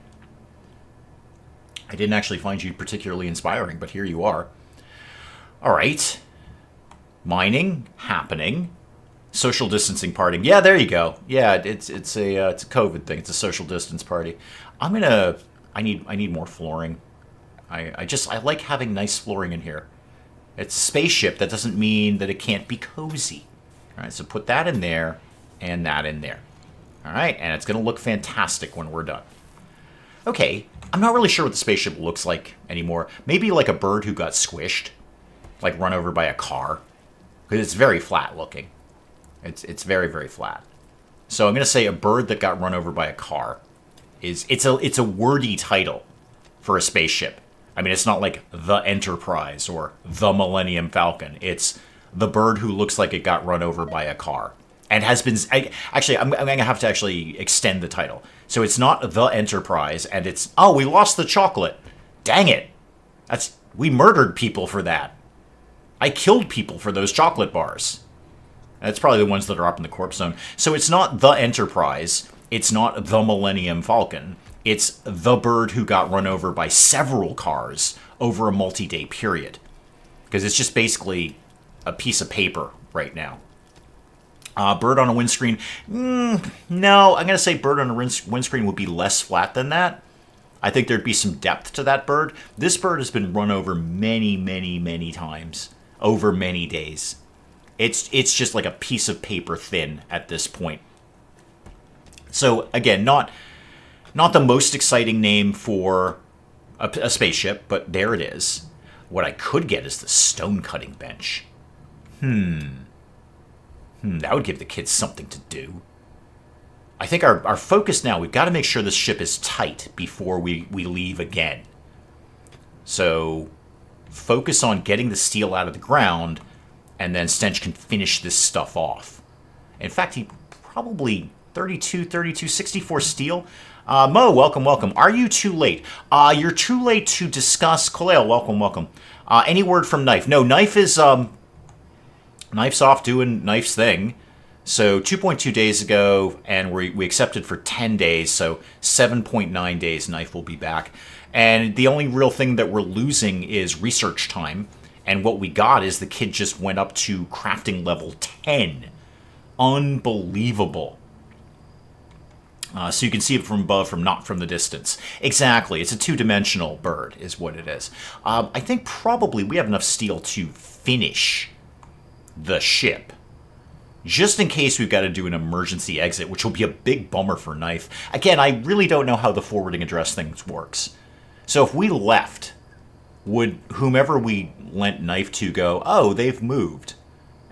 I didn't actually find you particularly inspiring, but here you are. All right. Mining happening. Social distancing party. Yeah, there you go. Yeah, it's a COVID thing. It's a social distance party. I need more flooring. I like having nice flooring in here. It's a spaceship. That doesn't mean that it can't be cozy. All right, so put that in there and that in there. All right, and it's going to look fantastic when we're done. Okay, I'm not really sure what the spaceship looks like anymore. Maybe like a bird who got squished, like run over by a car, because it's very flat looking. It's very, very flat. So I'm going to say a bird that got run over by a car. It's a wordy title for a spaceship. I mean, it's not like the Enterprise or the Millennium Falcon. It's the bird who looks like it got run over by a car and has been. I'm going to have to actually extend the title. So it's not the Enterprise, and it's we lost the chocolate. Dang it! We murdered people for that. I killed people for those chocolate bars. That's probably the ones that are up in the corpse zone. So it's not the Enterprise. It's not the Millennium Falcon. It's the bird who got run over by several cars over a multi-day period. Because it's just basically a piece of paper right now. Bird on a windscreen. No, I'm going to say bird on a windscreen would be less flat than that. I think there'd be some depth to that bird. This bird has been run over many, many, many times over many days. It's just like a piece of paper thin at this point. So, again, not the most exciting name for a spaceship, but there it is. What I could get is the stone cutting bench. That would give the kids something to do. I think our focus now, we've got to make sure this ship is tight before we leave again. So, focus on getting the steel out of the ground, and then Stench can finish this stuff off. In fact, he probably 32, 64 steel. Mo, welcome. Are you too late? You're too late to discuss. Kaleo, welcome. Any word from Knife? No, Knife is Knife's off doing Knife's thing. So 2.2 days ago, and we accepted for 10 days, so 7.9 days Knife will be back. And the only real thing that we're losing is research time. And what we got is the kid just went up to crafting level 10. Unbelievable. So you can see it from above, not from the distance. Exactly. It's a 2-dimensional bird is what it is. I think probably we have enough steel to finish the ship. Just in case we've got to do an emergency exit, which will be a big bummer for Knife. Again, I really don't know how the forwarding address thing works. So if we left, would whomever we lent Knife to go, oh, they've moved.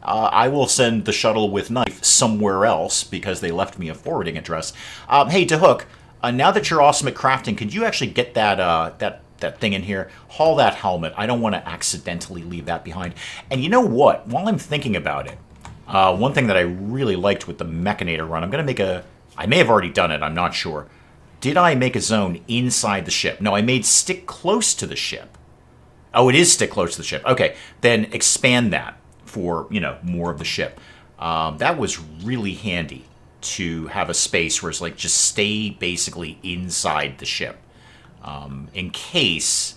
I will send the shuttle with Knife somewhere else because they left me a forwarding address. Hey, DeHook, now that you're awesome at crafting, could you actually get that thing in here? Haul that helmet. I don't want to accidentally leave that behind. And you know what? While I'm thinking about it, one thing that I really liked with the Mechanator run, I'm going to make I may have already done it, I'm not sure. Did I make a zone inside the ship? No, I made stick close to the ship. Oh, it is stick close to the ship. Okay, then expand that for, more of the ship. That was really handy to have a space where it's like just stay basically inside the ship. In case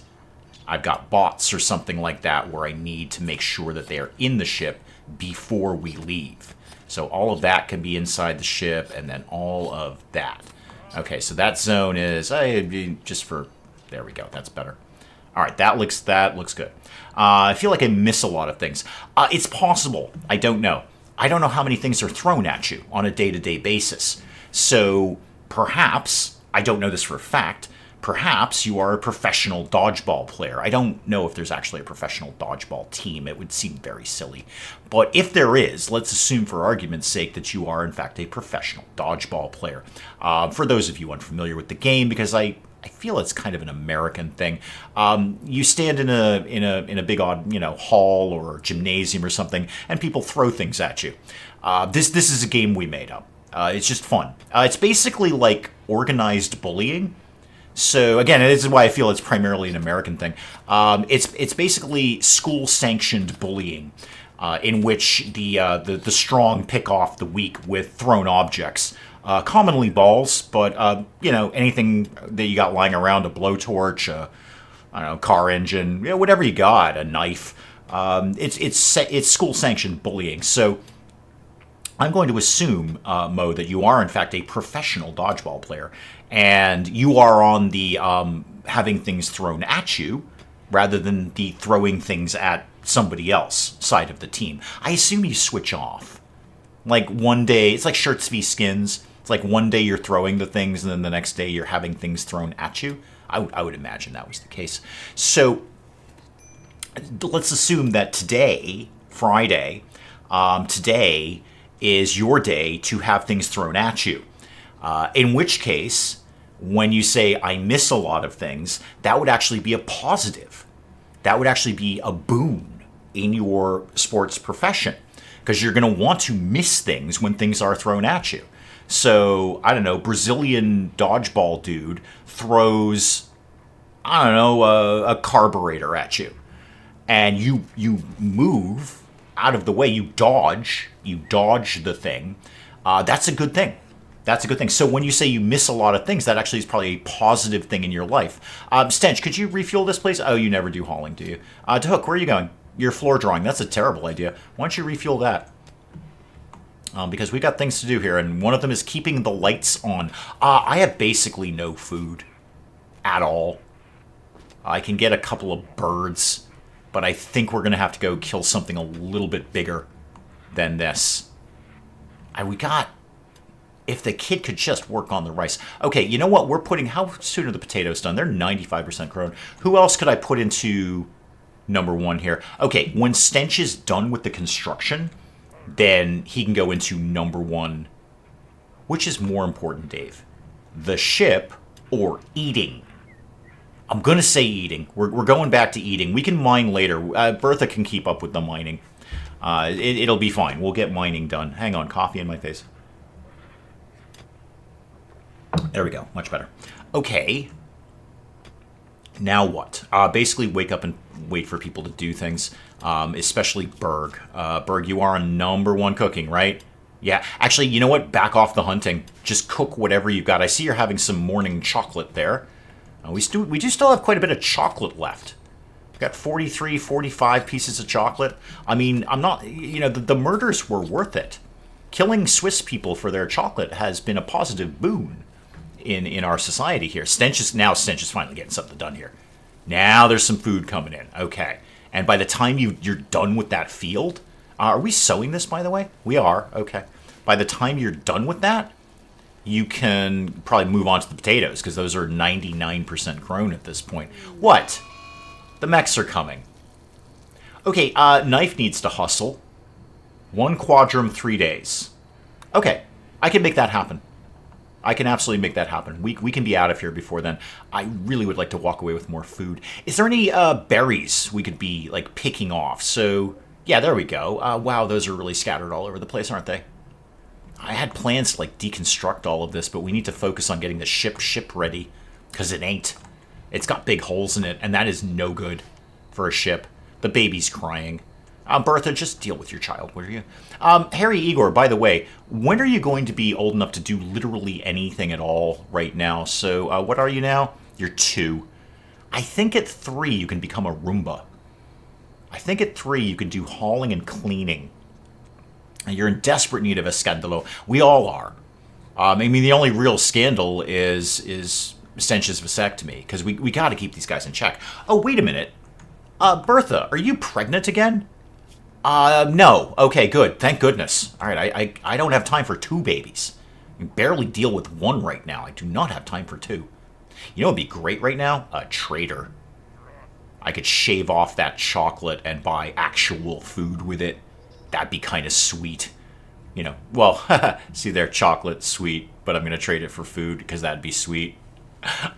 I've got bots or something like that where I need to make sure that they are in the ship before we leave. So all of that can be inside the ship, and then all of that. Okay, so that zone is, just for, there we go, that's better. All right, that looks good. I feel like I miss a lot of things. It's possible. I don't know. I don't know how many things are thrown at you on a day-to-day basis. So perhaps, I don't know this for a fact, perhaps you are a professional dodgeball player. I don't know if there's actually a professional dodgeball team. It would seem very silly. But if there is, let's assume for argument's sake that you are in fact a professional dodgeball player. For those of you unfamiliar with the game, because I feel it's kind of an American thing. You stand in a big odd hall or gymnasium or something, and people throw things at you. This is a game we made up. It's just fun. It's basically like organized bullying. So again, this is why I feel it's primarily an American thing. It's basically school-sanctioned bullying, in which the strong pick off the weak with thrown objects. Commonly balls, but anything that you got lying around, a blowtorch, I don't know, car engine, whatever you got, a knife. It's school-sanctioned bullying. So I'm going to assume, Mo, that you are in fact a professional dodgeball player, and you are on the having things thrown at you rather than the throwing things at somebody else side of the team. I assume you switch off. Like one day, it's like shirts v skins. It's like one day you're throwing the things, and then the next day you're having things thrown at you. I would imagine that was the case. So let's assume that today, Friday, today is your day to have things thrown at you. In which case, when you say, I miss a lot of things, that would actually be a positive. That would actually be a boon in your sports profession, because you're going to want to miss things when things are thrown at you. So, I don't know, Brazilian dodgeball dude throws, I don't know, a carburetor at you. And you move out of the way, you dodge the thing. That's a good thing. That's a good thing. So when you say you miss a lot of things, that actually is probably a positive thing in your life. Stench, could you refuel this, please? Oh, you never do hauling, do you? To Hook, where are you going? Your floor drawing. That's a terrible idea. Why don't you refuel that? Because we got things to do here, and one of them is keeping the lights on. I have basically no food at all. I can get a couple of birds, but I think we're going to have to go kill something a little bit bigger than this. If the kid could just work on the rice. Okay, you know what? How soon are the potatoes done? They're 95% grown. Who else could I put into number one here? Okay, when Stench is done with the construction, then he can go into number one. Which is more important, Dave? The ship or eating? I'm going to say eating. We're going back to eating. We can mine later. Bertha can keep up with the mining. It'll be fine. We'll get mining done. Hang on, coffee in my face. There we go. Much better. Okay. Now what? Basically wake up and wait for people to do things, especially Berg. Berg, you are on number one cooking, right? Yeah. Actually, you know what? Back off the hunting. Just cook whatever you've got. I see you're having some morning chocolate there. We do still have quite a bit of chocolate left. We've got 43, 45 pieces of chocolate. I mean, I'm not... the murders were worth it. Killing Swiss people for their chocolate has been a positive boon in our society here. Stench is finally getting something done here. Now there's some food coming in. Okay. And by the time you're done with that field... are we sowing this, by the way? We are. Okay. By the time you're done with that, you can probably move on to the potatoes, because those are 99% grown at this point. What? The mechs are coming. Okay, Knife needs to hustle. 1 quadrum, 3 days. Okay, I can make that happen. I can absolutely make that happen. We can be out of here before then. I really would like to walk away with more food. Is there any berries we could be, picking off? So, yeah, there we go. Wow, those are really scattered all over the place, aren't they? I had plans to, deconstruct all of this, but we need to focus on getting the ship ready, because it ain't. It's got big holes in it, and that is no good for a ship. The baby's crying. Bertha, just deal with your child, will you? Harry Igor, by the way, when are you going to be old enough to do literally anything at all right now? So, what are you now? You're 2. I think at 3 you can become a Roomba. I think at 3 you can do hauling and cleaning. And you're in desperate need of a scandalo. We all are. I mean, the only real scandal is Stench's vasectomy, because we got to keep these guys in check. Oh, wait a minute. Bertha, are you pregnant again? No. Okay, good. Thank goodness. All right, I don't have time for 2 babies. I can barely deal with 1 right now. I do not have time for 2. You know what would be great right now? A trader. I could shave off that chocolate and buy actual food with it. That'd be kind of sweet. You know, well, see there, chocolate, sweet, but I'm going to trade it for food because that'd be sweet.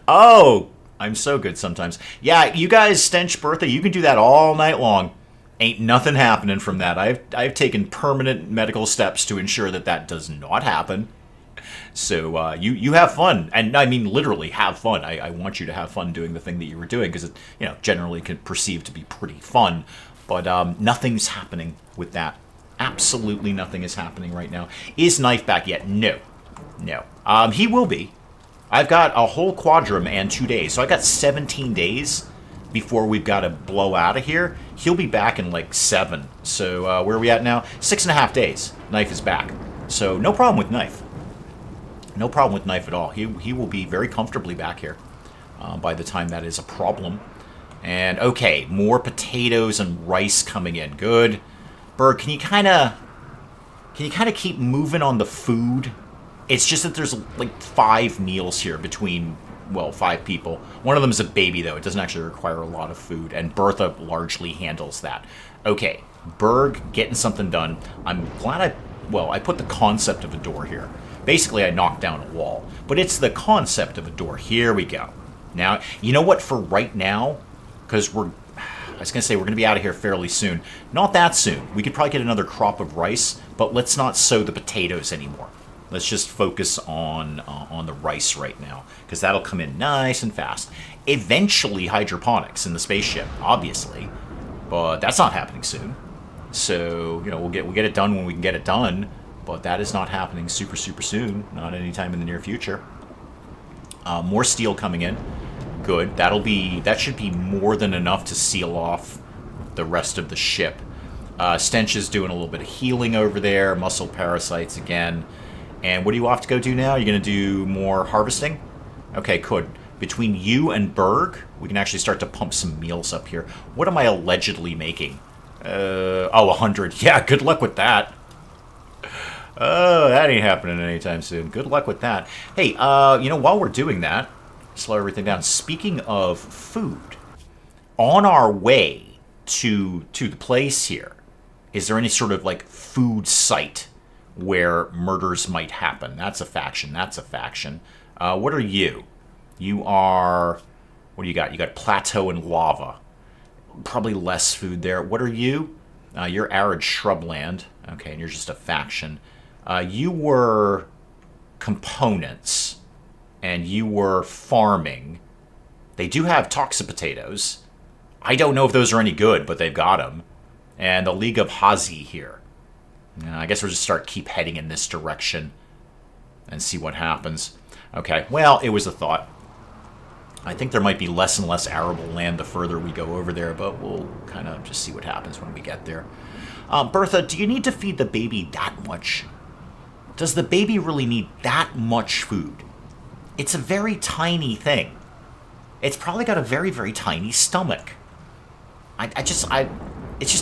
Oh, I'm so good sometimes. Yeah, you guys, Stench, Bertha, you can do that all night long. Ain't nothing happening from that. I've taken permanent medical steps to ensure that that does not happen. So you have fun, and I mean literally have fun. I want you to have fun doing the thing that you were doing because it, you know, generally can perceive to be pretty fun. But nothing's happening with that. Absolutely nothing is happening right now. Is Knife back yet? No. No. He will be. I've got a whole quadrum and 2 days. So I got 17 days before we've got to blow out of here. He'll be back in like 7. So where are we at now? 6.5 days. Knife is back. So no problem with Knife. No problem with Knife at all. He will be very comfortably back here by the time that is a problem. And okay, more potatoes and rice coming in. Good. Berg, can you kind of keep moving on the food? It's just that there's like 5 meals here between, well, 5 people. One of them is a baby, though. It doesn't actually require a lot of food, and Bertha largely handles that. Okay, Berg getting something done. I'm glad I put the concept of a door here. Basically, I knocked down a wall, but it's the concept of a door. Here we go. Now, you know what, for right now, because I was going to say we're going to be out of here fairly soon. Not that soon. We could probably get another crop of rice, but let's not sow the potatoes anymore. Let's just focus on the rice right now, because that'll come in nice and fast. Eventually, hydroponics in the spaceship, obviously, but that's not happening soon. So, you know, we'll get it done when we can get it done, but that is not happening super soon. Not anytime in the near future. More steel coming in. Good. That should be more than enough to seal off the rest of the ship. Stench is doing a little bit of healing over there. Muscle parasites again. And what do you have to go do now? You're going to do more harvesting? Okay, good. Between you and Berg, we can actually start to pump some meals up here. What am I allegedly making? 100. Yeah, good luck with that. Oh, that ain't happening anytime soon. Good luck with that. Hey, you know, while we're doing that, slow everything down. Speaking of food, on our way to the place here, is there any sort of like food site where murders might happen? That's a faction. That's a faction. What are you? You are... What do you got? You got plateau and lava. Probably less food there. What are you? You're arid shrubland. Okay, and you're just a faction. You were components, and you were farming. They do have toxic potatoes. I don't know if those are any good, but they've got them. And the League of Hazi here. I guess we'll just keep heading in this direction and see what happens. Okay, well, it was a thought. I think there might be less and less arable land the further we go over there, but we'll kind of just see what happens when we get there. Bertha, do you need to feed the baby that much? Does the baby really need that much food? It's a very tiny thing. It's probably got a very, very tiny stomach. I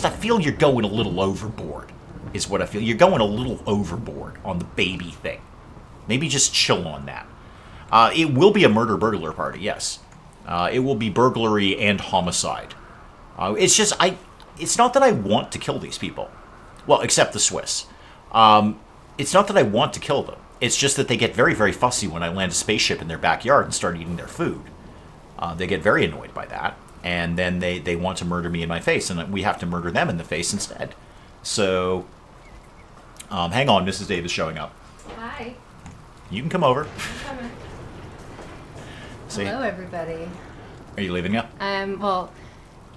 feel you're going a little overboard, is what I feel. You're going a little overboard on the baby thing. Maybe just chill on that. It will be a murder burglar party, yes. It will be burglary and homicide. It's not that I want to kill these people. Well, except the Swiss. It's not that I want to kill them. It's just that they get very, very fussy when I land a spaceship in their backyard and start eating their food. They get very annoyed by that. And then they want to murder me in my face, and we have to murder them in the face instead. So, hang on, Mrs. Davis showing up. Hi. You can come over. I'm coming. See? Hello, everybody. Are you leaving now? Well,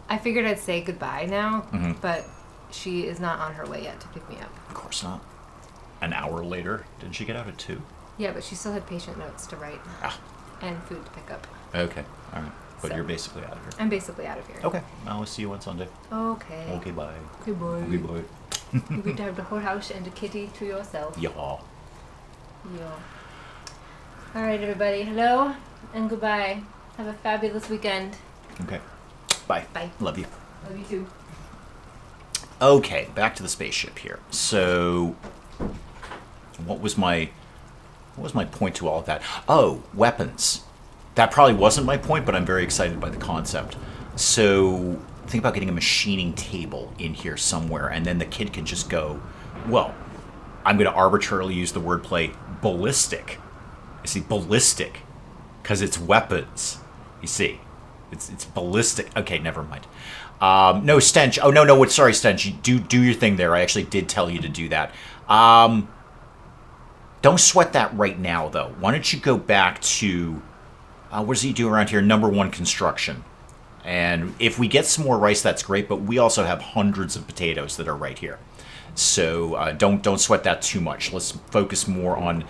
I figured I'd say goodbye now, Mm-hmm. but she is not on her way yet to pick me up. Of course not. An hour later, didn't she get out at 2? Yeah, but she still had patient notes to write and food to pick up. Okay, all right. But So- you're basically out of here. I'm basically out of here. Okay, I'll see you on Sunday. Okay. Okay, bye. Good boy. Okay, bye. You get to have the whole house and the kitty to yourself. Yeah. Yeah. All right, everybody. Hello. And goodbye. Have a fabulous weekend. Okay. Bye. Bye. Love you. Love you too. Okay, back to the spaceship here. So, what was my point to all of that? Oh, weapons. That probably wasn't my point, but I'm very excited by the concept. So, think about getting a machining table in here somewhere, and then the kid can just go, well, I'm going to arbitrarily use the wordplay ballistic. You see, ballistic, because it's weapons. You see, it's ballistic. Okay, never mind. No, Stench. Oh, no, sorry, Stench. You do your thing there. I actually did tell you to do that. Don't sweat that right now, though. Why don't you go back to, what does he do around here? Number 1 construction. And if we get some more rice, that's great, but we also have hundreds of potatoes that are right here. So don't sweat that too much. Let's focus more on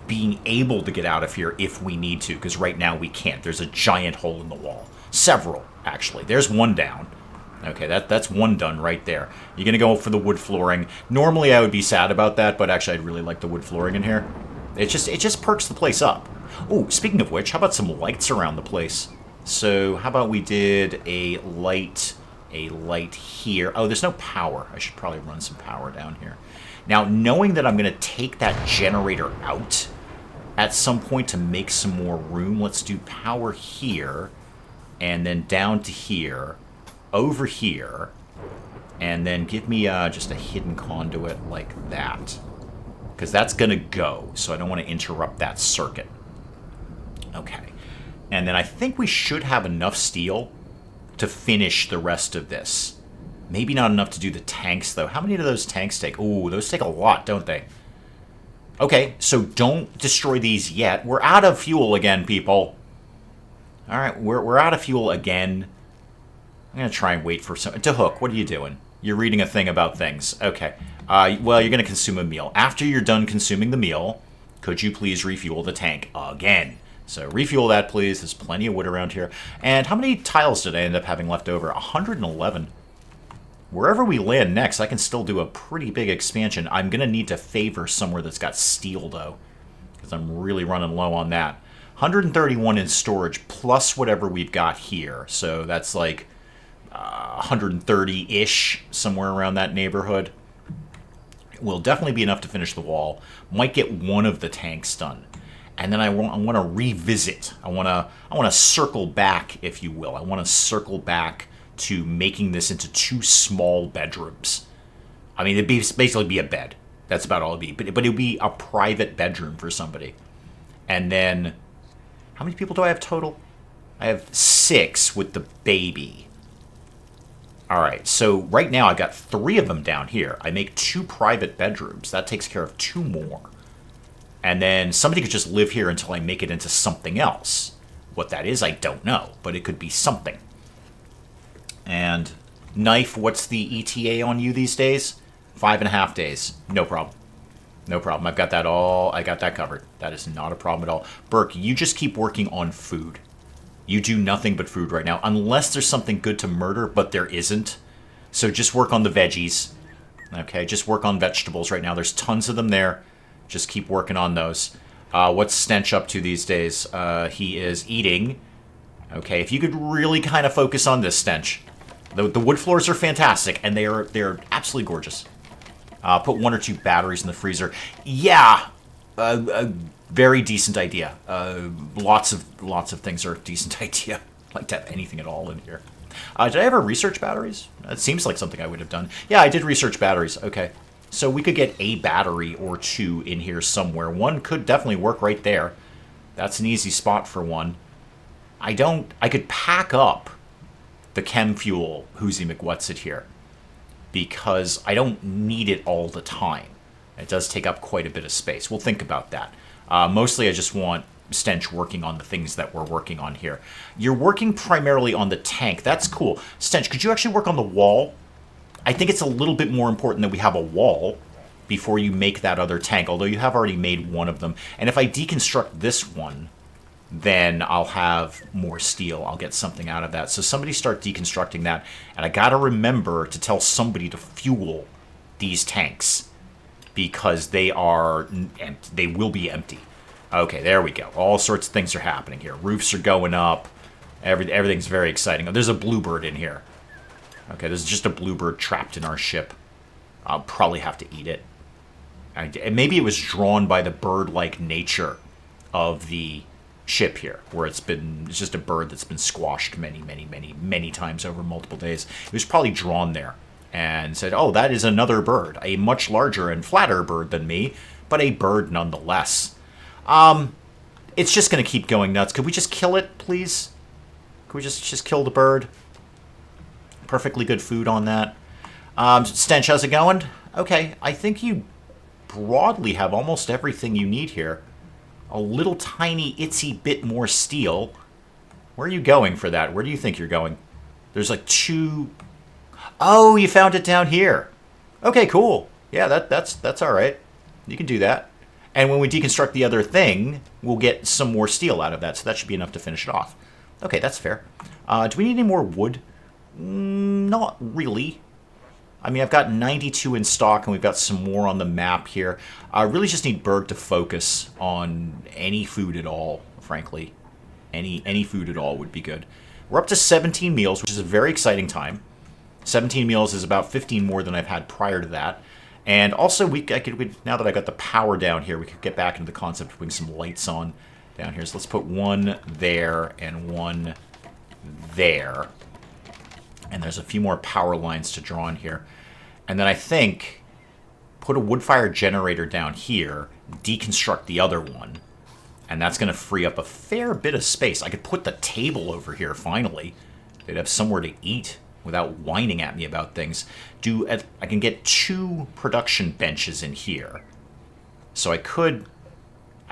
being able to get out of here if we need to, because right now we can't. There's a giant hole in the wall. Several, actually. There's one down. Okay, that's one done right there. You're going to go for the wood flooring. Normally I would be sad about that, but actually I'd really like the wood flooring in here. It just perks the place up. Oh, speaking of which, how about some lights around the place? So how about we did a light here. Oh, there's no power. I should probably run some power down here. Now, knowing that I'm going to take that generator out at some point to make some more room, let's do power here, and then down to here, over here, and then give me just a hidden conduit like that. Because that's going to go, so I don't want to interrupt that circuit. Okay. And then I think we should have enough steel to finish the rest of this. Maybe not enough to do the tanks, though. How many do those tanks take? Ooh, those take a lot, don't they? Okay, so don't destroy these yet. We're out of fuel again, people. All right, we're out of fuel again. I'm going to try and wait for some... Hook, what are you doing? You're reading a thing about things. Okay. Well, you're going to consume a meal. After you're done consuming the meal, could you please refuel the tank again? So refuel that, please. There's plenty of wood around here. And how many tiles did I end up having left over? 111. Wherever we land next, I can still do a pretty big expansion. I'm going to need to favor somewhere that's got steel, though, because I'm really running low on that. 131 in storage, plus whatever we've got here. So that's like 130-ish, somewhere around that neighborhood. Will definitely be enough to finish the wall. Might get one of the tanks done. And then I want to revisit. I want to circle back, if you will. I want to circle back to making this into 2 small bedrooms. I mean, it'd basically be a bed. That's about all it'd be. But it'd be a private bedroom for somebody. And then, how many people do I have total? I have 6 with the baby. All right, so right now I've got 3 of them down here. I make 2 private bedrooms. That takes care of 2 more. And then somebody could just live here until I make it into something else. What that is, I don't know, but it could be something. And knife, what's the ETA on you these days? 5.5 days. No problem. No problem. I've got that all. I got that covered. That is not a problem at all. Burke, you just keep working on food. You do nothing but food right now, unless there's something good to murder, but there isn't. So just work on the veggies. Okay, just work on vegetables right now. There's tons of them there. Just keep working on those. What's Stench up to these days? He is eating. Okay, if you could really kind of focus on this, Stench. The wood floors are fantastic, and they're absolutely gorgeous. Put 1 or 2 batteries in the freezer. Yeah, a very decent idea. Lots of things are a decent idea. I'd like to have anything at all in here. Did I ever research batteries? It seems like something I would have done. Yeah, I did research batteries. Okay. So we could get a battery or 2 in here somewhere. 1 could definitely work right there. That's an easy spot for 1. I could pack up the chem fuel Whoozy McWhatsit here, because I don't need it all the time. It does take up quite a bit of space. We'll think about that. Mostly I just want Stench working on the things that we're working on here. You're working primarily on the tank. That's cool. Stench, could you actually work on the wall? I think it's a little bit more important that we have a wall before you make that other tank, although you have already made one of them. And if I deconstruct this one, then I'll have more steel. I'll get something out of that. So somebody start deconstructing that. And I got to remember to tell somebody to fuel these tanks, because they will be empty. Okay, there we go. All sorts of things are happening here. Roofs are going up. Everything's very exciting. Oh, there's a bluebird in here. Okay, there's just a bluebird trapped in our ship. I'll probably have to eat it. And maybe it was drawn by the bird-like nature of the ship here, where it's just a bird that's been squashed many times over multiple days. It was probably drawn there and said, oh, that is another bird, a much larger and flatter bird than me, but a bird nonetheless. It's just going to keep going nuts. Could we just kill it, please? Could we just kill the bird? Perfectly good food on that. Stench, how's it going? Okay, I think you broadly have almost everything you need here. A little tiny itsy bit more steel. Where are you going for that? Where do you think you're going? There's like 2... Oh, you found it down here. Okay, cool. Yeah, that's all right. You can do that. And when we deconstruct the other thing, we'll get some more steel out of that, so that should be enough to finish it off. Okay, that's fair. Do we need any more wood? Not really. I mean, I've got 92 in stock, and we've got some more on the map here. I really just need Berg to focus on any food at all, frankly. Any food at all would be good. We're up to 17 meals, which is a very exciting time. 17 meals is about 15 more than I've had prior to that. And also, now that I got the power down here, we could get back into the concept of putting some lights on down here. So let's put one there and one there. And there's a few more power lines to draw in here. And then I think put a wood-fire generator down here, deconstruct the other one, and that's going to free up a fair bit of space. I could put the table over here, finally. They'd have somewhere to eat without whining at me about things. I can get 2 production benches in here. So I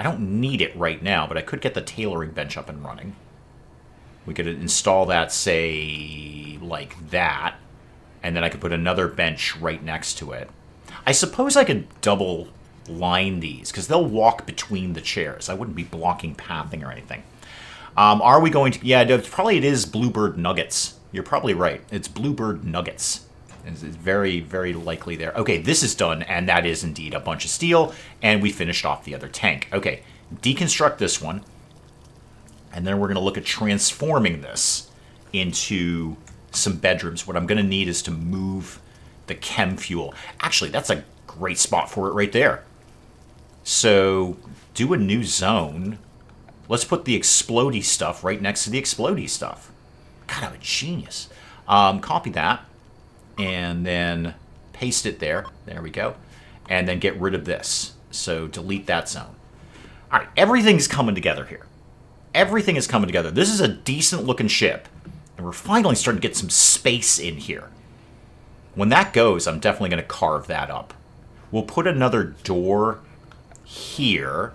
don't need it right now, but I could get the tailoring bench up and running. We could install that, say, like that. And then I could put another bench right next to it. I suppose I could double line these, because they'll walk between the chairs. I wouldn't be blocking pathing or anything. Are we going to... Yeah, it is bluebird nuggets. You're probably right. It's bluebird nuggets. It's very, very likely there. Okay, this is done, and that is indeed a bunch of steel, and we finished off the other tank. Okay, deconstruct this one, and then we're going to look at transforming this into some bedrooms. What I'm going to need is to move the chem fuel. Actually, that's a great spot for it right there. So, do a new zone. Let's put the explodey stuff right next to the explodey stuff. God, I'm a genius. Copy that, and then paste it there. There we go. And then get rid of this. So, delete that zone. All right, everything's coming together here. Everything is coming together. This is a decent-looking ship. And we're finally starting to get some space in here. When that goes, I'm definitely going to carve that up. We'll put another door here,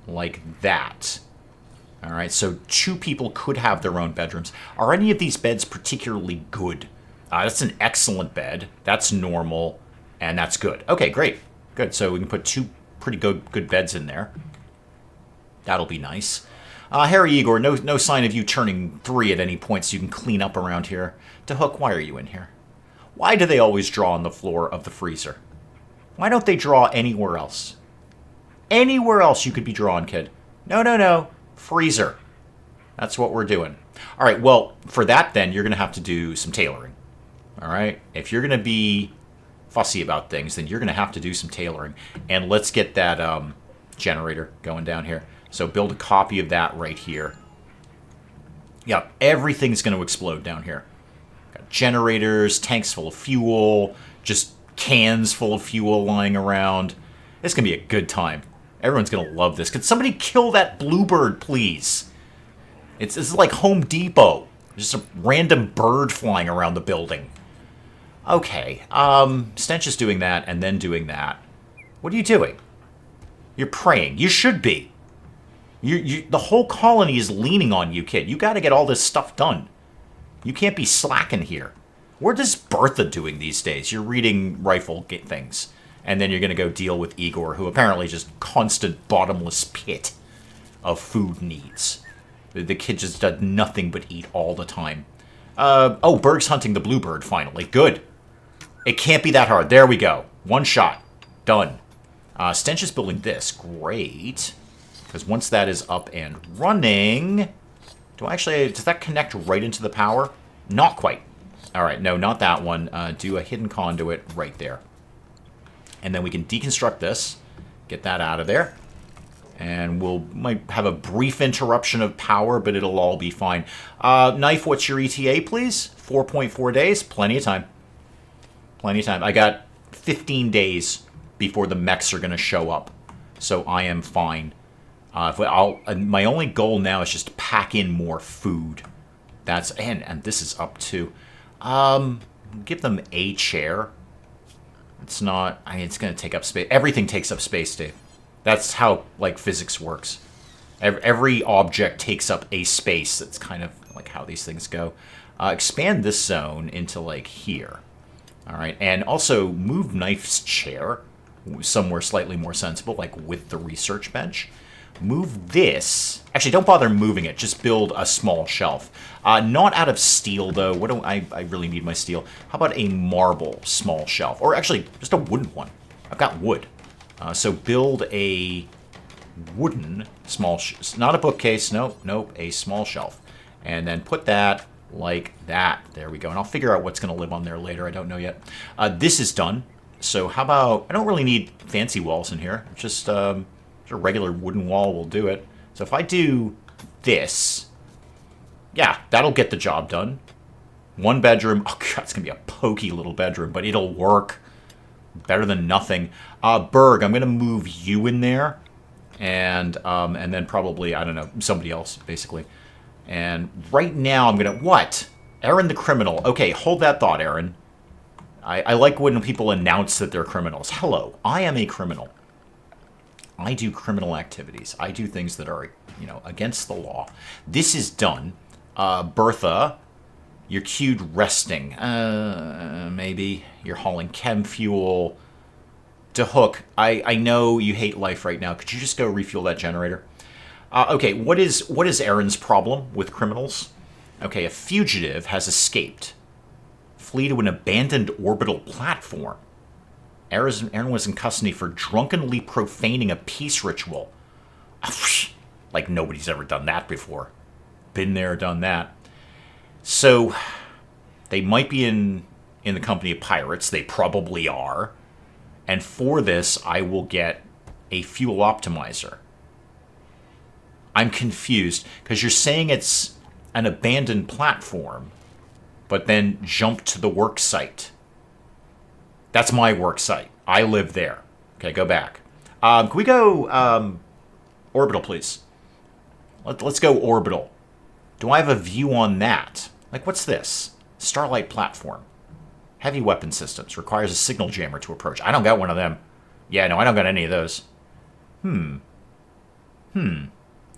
like that. All right, so 2 people could have their own bedrooms. Are any of these beds particularly good? That's an excellent bed. That's normal, and that's good. Okay, great. Good, so we can put 2 pretty good beds in there. That'll be nice. Harry Igor, no sign of you turning 3 at any point so you can clean up around here. DeHook, why are you in here? Why do they always draw on the floor of the freezer? Why don't they draw anywhere else? Anywhere else you could be drawing, kid. No. Freezer. That's what we're doing. All right, well, for that then, you're going to have to do some tailoring. All right? If you're going to be fussy about things, then you're going to have to do some tailoring. And let's get that generator going down here. So build a copy of that right here. Yeah, everything's going to explode down here. Got generators, tanks full of fuel, just cans full of fuel lying around. It's going to be a good time. Everyone's going to love this. Could somebody kill that bluebird, please? It's like Home Depot. Just a random bird flying around the building. Okay, Stench is doing that and then doing that. What are you doing? You're praying. You should be. The whole colony is leaning on you, kid. You got to get all this stuff done. You can't be slacking here. What is Bertha doing these days? You're reading rifle things. And then you're going to go deal with Igor, who apparently just constant bottomless pit of food needs. The kid just does nothing but eat all the time. Oh, Berg's hunting the bluebird, finally. Good. It can't be that hard. There we go. One shot. Done. Stench is building this. Great. Because once that is up and running... does that connect right into the power? Not quite. All right, no, not that one. Do a hidden conduit right there. And then we can deconstruct this, get that out of there. And might have a brief interruption of power, but it'll all be fine. Knife, what's your ETA, please? 4.4 days. Plenty of time. Plenty of time. I got 15 days before the mechs are going to show up. So I am fine. My only goal now is just to pack in more food. And this is up to... give them a chair. It's not... it's going to take up space. Everything takes up space, Dave. That's how, physics works. Every object takes up a space. That's kind of like how these things go. Expand this zone into, here. All right, and also move Knife's chair somewhere slightly more sensible, with the research bench. Move this. Actually, don't bother moving it. Just build a small shelf. Not out of steel, though. What do I really need my steel? How about a marble small shelf? Or actually, just a wooden one. I've got wood. So build a wooden small... not a bookcase. Nope. A small shelf. And then put that like that. There we go. And I'll figure out what's going to live on there later. I don't know yet. This is done. So how about... I don't really need fancy walls in here. Just a regular wooden wall will do it. So if I do this... yeah, that'll get the job done. One bedroom. Oh, God, it's going to be a pokey little bedroom, but it'll work. Better than nothing. Berg, I'm going to move you in there. And then probably, I don't know, somebody else, basically. And right now I'm going to... what? Aaron the criminal. Okay, hold that thought, Aaron. I like when people announce that they're criminals. Hello, I am a criminal. I do criminal activities. I do things that are, against the law. This is done. Bertha, you're queued resting. Maybe. You're hauling chem fuel. DeHook, I know you hate life right now. Could you just go refuel that generator? Okay, what is Aaron's problem with criminals? Okay, a fugitive has escaped. Flee to an abandoned orbital platform. Aaron was in custody for drunkenly profaning a peace ritual. Like nobody's ever done that before. Been there, done that. So, they might be in the company of pirates. They probably are. And for this, I will get a fuel optimizer. I'm confused, because you're saying it's an abandoned platform, but then jump to the work site. That's my work site. I live there. Okay, go back. Can we go orbital, please? Let's go orbital. Do I have a view on that? What's this? Starlight platform. Heavy weapon systems. Requires a signal jammer to approach. I don't got one of them. Yeah, no, I don't got any of those. How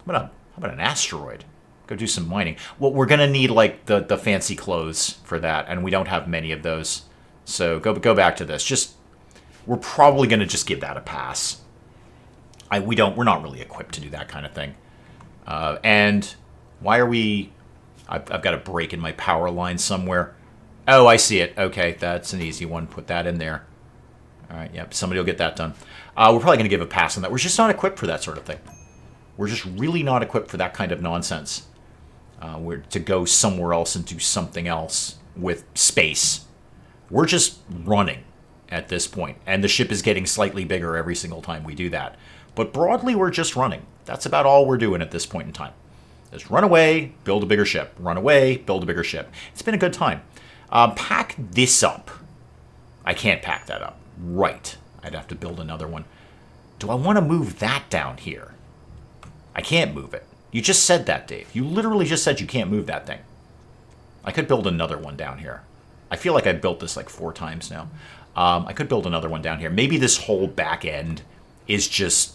about an asteroid? Go do some mining. Well, we're going to need, the fancy clothes for that, and we don't have many of those. So go back to this. We're probably going to just give that a pass. We're not really equipped to do that kind of thing. And why are we... I've got a break in my power line somewhere. Oh, I see it. Okay, that's an easy one. Put that in there. All right, yep, somebody will get that done. We're probably going to give a pass on that. We're just not equipped for that sort of thing. We're just really not equipped for that kind of nonsense. We're to go somewhere else and do something else with space. We're just running at this point, and the ship is getting slightly bigger every single time we do that. But broadly, we're just running. That's about all we're doing at this point in time. Just run away, build a bigger ship. Run away, build a bigger ship. It's been a good time. Pack this up. I can't pack that up. Right. I'd have to build another one. Do I want to move that down here? I can't move it. You just said that, Dave. You literally just said you can't move that thing. I could build another one down here. I feel like I've built this 4 times now. I could build another one down here. Maybe this whole back end is just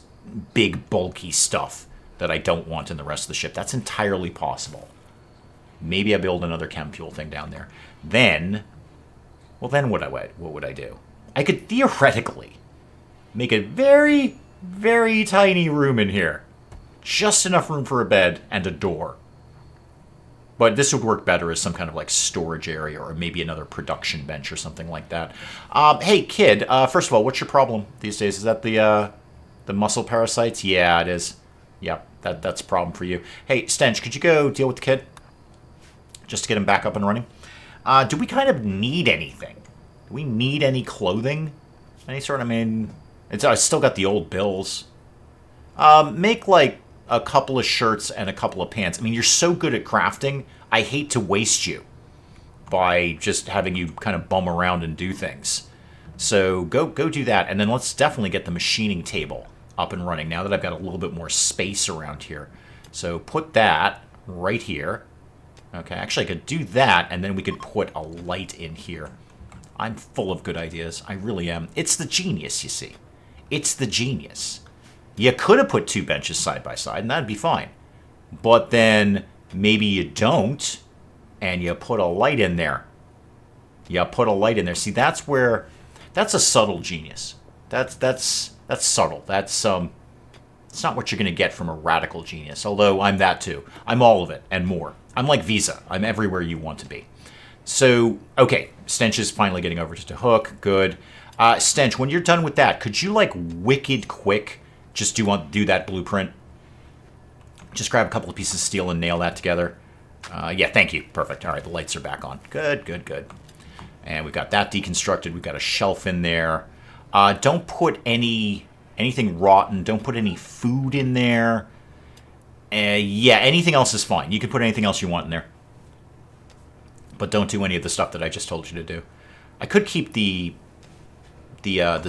big, bulky stuff that I don't want in the rest of the ship. That's entirely possible. Maybe I build another chem fuel thing down there. Then what would I do? I could theoretically make a very, very tiny room in here. Just enough room for a bed and a door. But this would work better as some kind of storage area or maybe another production bench or something like that. Hey, kid, first of all, what's your problem these days? Is that the muscle parasites? Yeah, it is. Yep, that's a problem for you. Hey, Stench, could you go deal with the kid? Just to get him back up and running. Do we kind of need anything? Do we need any clothing? Any sort, I mean... I still got the old bills. Make, like, a couple of shirts and a couple of pants. I mean, you're so good at crafting, I hate to waste you by just having you kind of bum around and do things. So go do that, and then let's definitely get the machining table up and running now that I've got a little bit more space around here. So put that right here. Okay, actually I could do that, and then we could put a light in here. I'm full of good ideas. I really am. It's the genius, you see. It's the genius. You could have put 2 benches side by side, and that'd be fine. But then maybe you don't, and you put a light in there. You put a light in there. See, that's where... That's a subtle genius. That's subtle. It's not what you're going to get from a radical genius, although I'm that too. I'm all of it and more. I'm like Visa. I'm everywhere you want to be. So, okay, Stench is finally getting over to Hook. Good. Stench, when you're done with that, could you, like, wicked quick just do that blueprint? Just grab a couple of pieces of steel and nail that together. Yeah, thank you. Perfect. All right, the lights are back on. Good, good, good. And we've got that deconstructed. We've got a shelf in there. Don't put anything rotten. Don't put any food in there. Yeah, anything else is fine. You can put anything else you want in there. But don't do any of the stuff that I just told you to do. I could keep the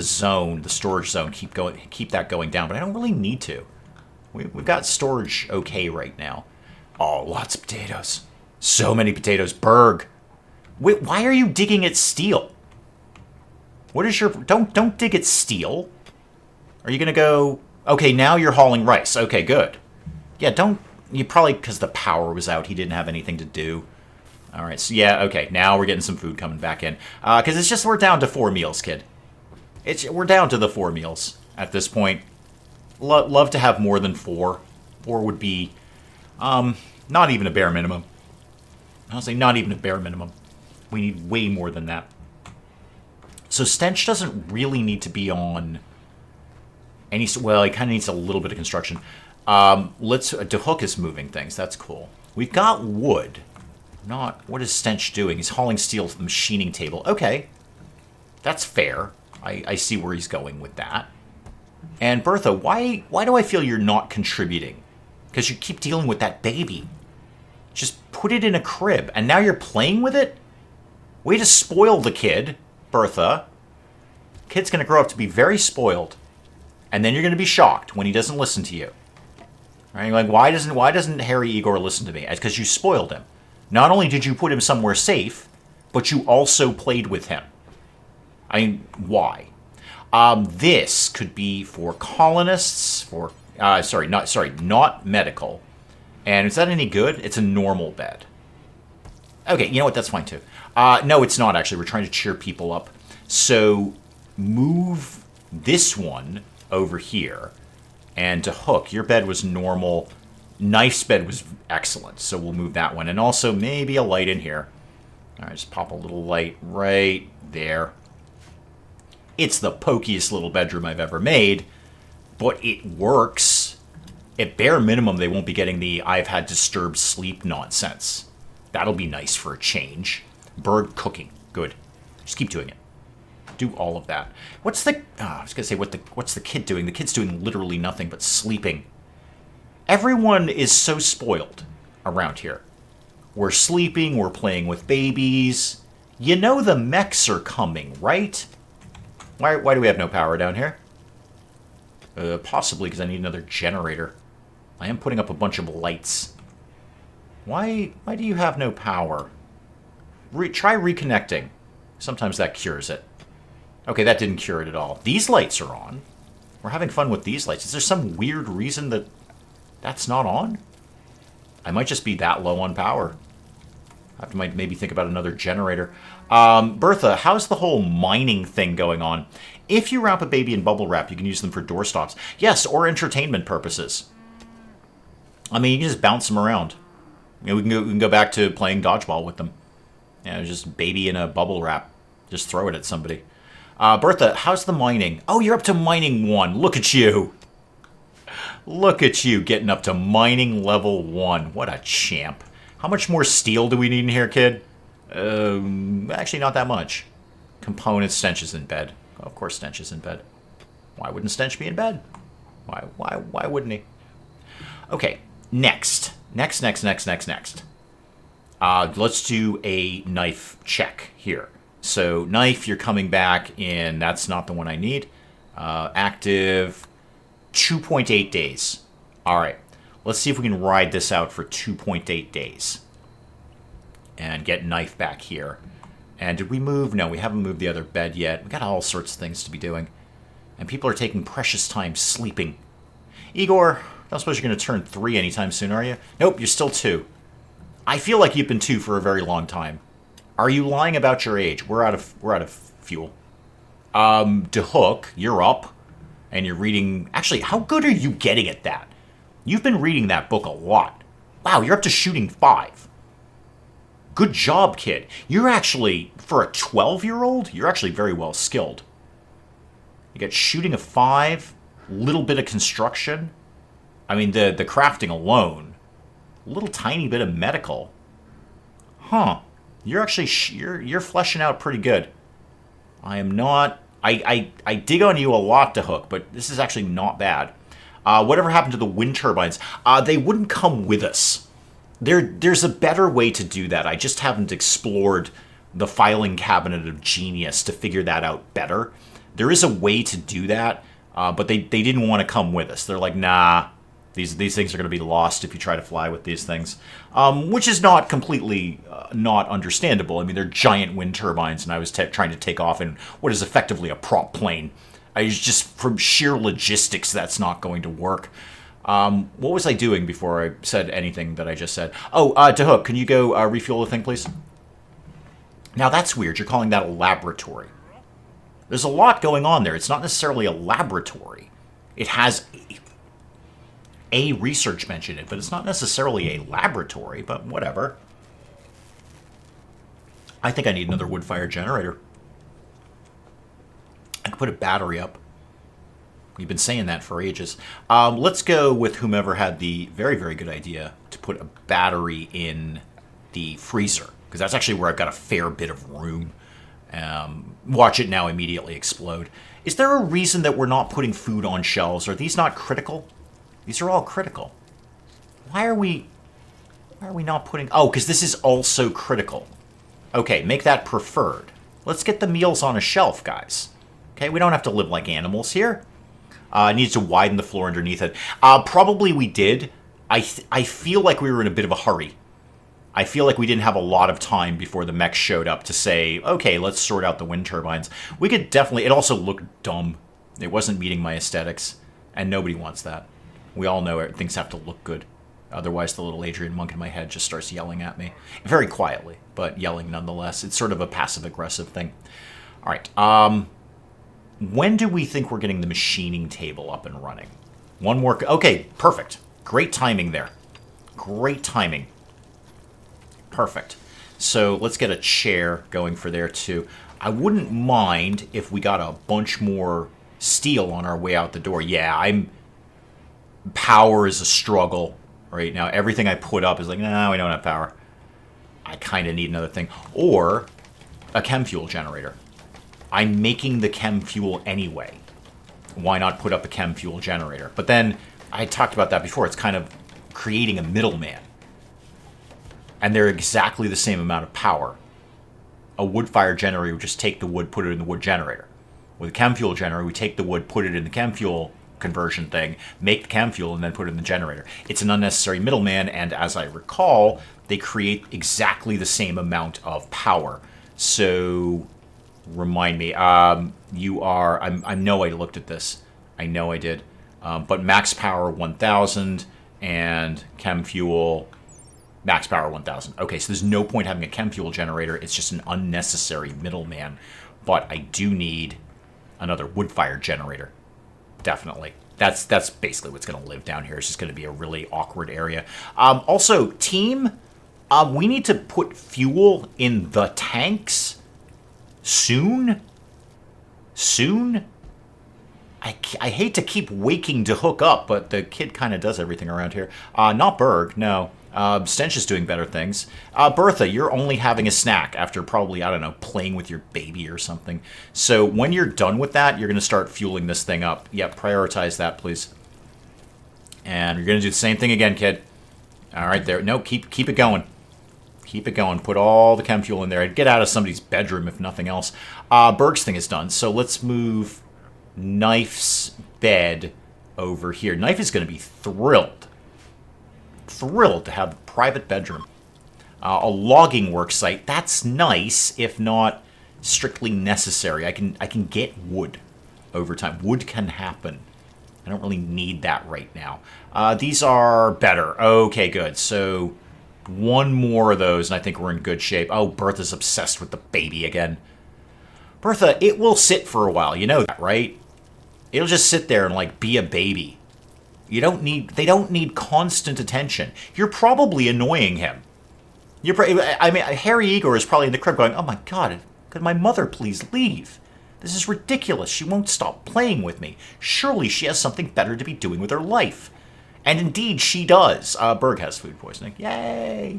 zone, the storage zone, keep that going down, but I don't really need to. We've got storage okay right now. Oh, lots of potatoes. So many potatoes. Berg. Wait, why are you digging at steel? What is your... Don't dig at steel. Are you going to go... Okay, now you're hauling rice. Okay, good. Yeah, don't... You probably... Because the power was out, he didn't have anything to do. All right, so yeah, okay. Now we're getting some food coming back in. Because it's just... We're down to 4 meals, kid. We're down to the 4 meals at this point. Love to have more than 4. 4 would be... not even a bare minimum. I'll say not even a bare minimum. We need way more than that. So Stench doesn't really need to be on any... Well, he kind of needs a little bit of construction. DeHook is moving things. That's cool. We've got wood. What is Stench doing? He's hauling steel to the machining table. Okay. That's fair. I see where he's going with that. And Bertha, why do I feel you're not contributing? Because you keep dealing with that baby. Just put it in a crib, and now you're playing with it? Way to spoil the kid, Bertha. Kid's going to grow up to be very spoiled. And then you're going to be shocked when he doesn't listen to you. Right? You're like, why doesn't Harry Igor listen to me? It's because you spoiled him. Not only did you put him somewhere safe, but you also played with him. I mean, why? This could be for colonists, not medical. And is that any good? It's a normal bed. Okay, you know what? That's fine too. No, it's not actually. We're trying to cheer people up. So move this one over here. And to Hook, your bed was normal. Knife's bed was excellent. So we'll move that one. And also maybe a light in here. All right, just pop a little light right there. It's the pokiest little bedroom I've ever made. But it works. At bare minimum, they won't be getting the I've had disturbed sleep nonsense. That'll be nice for a change. Bird cooking. Good. Just keep doing it. Do all of that. What's the... I was going to say, what's the kid doing? The kid's doing literally nothing but sleeping. Everyone is so spoiled around here. We're sleeping. We're playing with babies. You know the mechs are coming, right? Why do we have no power down here? Possibly because I need another generator. I am putting up a bunch of lights. Why do you have no power? Try reconnecting. Sometimes that cures it. Okay, that didn't cure it at all. These lights are on. We're having fun with these lights. Is there some weird reason that that's not on? I might just be that low on power. I have to maybe think about another generator. Bertha, how's the whole mining thing going on? If you wrap a baby in bubble wrap, you can use them for doorstops. Yes, or entertainment purposes. I mean, you can just bounce them around. You know, we can go back to playing dodgeball with them. Yeah, just baby in a bubble wrap. Just throw it at somebody. Bertha, how's the mining? Oh, you're up to mining 1. Look at you. Look at you getting up to mining level 1. What a champ. How much more steel do we need in here, kid? Actually not that much. Components, Stench is in bed. Of course Stench is in bed. Why wouldn't Stench be in bed? Why wouldn't he? Okay, next. Next. Let's do a knife check here. So knife, you're coming back in, that's not the one I need. Active, 2.8 days. All right, let's see if we can ride this out for 2.8 days. And get knife back here. And did we move? No, we haven't moved the other bed yet. We got all sorts of things to be doing. And people are taking precious time sleeping. Igor, I don't suppose you're going to turn 3 anytime soon, are you? Nope, you're still 2. I feel like you've been 2 for a very long time. Are you lying about your age? We're out of fuel. DeHook, you're up. And you're reading... Actually, how good are you getting at that? You've been reading that book a lot. Wow, you're up to shooting 5. Good job, kid. You're actually, for a 12-year-old, you're actually very well skilled. You got shooting of 5, little bit of construction. I mean, the crafting alone, a little tiny bit of medical. Huh. You're actually, you're fleshing out pretty good. I am not, I dig on you a lot, DeHook, but this is actually not bad. Whatever happened to the wind turbines? They wouldn't come with us. There's a better way to do that. I just haven't explored the filing cabinet of genius to figure that out better. There is a way to do that, but they didn't want to come with us. They're like, nah, these things are going to be lost if you try to fly with these things, which is not completely not understandable. I mean, they're giant wind turbines, and I was trying to take off in what is effectively a prop plane. I was just, from sheer logistics, that's not going to work. What was I doing before I said anything that I just said? Oh, DeHook, can you go refuel the thing, please? Now, that's weird. You're calling that a laboratory. There's a lot going on there. It's not necessarily a laboratory. It has a research bench in it, but it's not necessarily a laboratory, but whatever. I think I need another wood-fired generator. I could put a battery up. We've been saying that for ages. Let's go with whomever had the very, very good idea to put a battery in the freezer, because that's actually where I've got a fair bit of room. Watch it now immediately explode. Is there a reason that we're not putting food on shelves? Are these not critical? These are all critical. Why are we not putting... Oh, because this is also critical. Okay, make that preferred. Let's get the meals on a shelf, guys. Okay, we don't have to live like animals here. Needs to widen the floor underneath it. Probably we did. I feel like we were in a bit of a hurry. I feel like we didn't have a lot of time before the mech showed up to say, okay, let's sort out the wind turbines. We could definitely... It also looked dumb. It wasn't meeting my aesthetics, and nobody wants that. We all know things have to look good. Otherwise, the little Adrian monk in my head just starts yelling at me. Very quietly, but yelling nonetheless. It's sort of a passive-aggressive thing. All right. When do we think we're getting the machining table up and running? One more... Okay, perfect. Great timing there. Great timing. Perfect. So let's get a chair going for there, too. I wouldn't mind if we got a bunch more steel on our way out the door. Yeah, Power is a struggle right now. Everything I put up is like, no, we don't have power. I kind of need another thing. Or a chem fuel generator. I'm making the chem fuel anyway. Why not put up a chem fuel generator? But then, I talked about that before, it's kind of creating a middleman. And they're exactly the same amount of power. A wood-fired generator would just take the wood, put it in the wood generator. With a chem fuel generator, we take the wood, put it in the chem fuel conversion thing, make the chem fuel, and then put it in the generator. It's an unnecessary middleman, and as I recall, they create exactly the same amount of power. So... Remind me, you are, I know I looked at this. I know I did. But max power 1000 and chem fuel, max power 1000. Okay, so there's no point having a chem fuel generator. It's just an unnecessary middleman. But I do need another wood-fired generator. Definitely. That's basically what's going to live down here. It's just going to be a really awkward area. Also, team, we need to put fuel in the tanks. Soon? I hate to keep waking to hook up, but the kid kind of does everything around here. Not Berg, no. Stench is doing better things. Bertha, you're only having a snack after probably, I don't know, playing with your baby or something. So when you're done with that, you're going to start fueling this thing up. Yep, prioritize that, please. And you're going to do the same thing again, kid. All right, there. No, keep it going. Keep it going. Put all the chem fuel in there. Get out of somebody's bedroom, if nothing else. Berg's thing is done. So let's move Knife's bed over here. Knife is going to be thrilled to have a private bedroom. A logging work site. That's nice, if not strictly necessary. I can get wood over time. Wood can happen. I don't really need that right now. These are better. Okay, good. So one more of those, and I think we're in good shape. Oh, Bertha's obsessed with the baby again. Bertha, it will sit for a while. You know that, right? It'll just sit there and, like, be a baby. They don't need constant attention. You're probably annoying him. Harry Igor is probably in the crib going, oh my God, could my mother please leave? This is ridiculous. She won't stop playing with me. Surely she has something better to be doing with her life. And indeed, she does. Berg has food poisoning. Yay!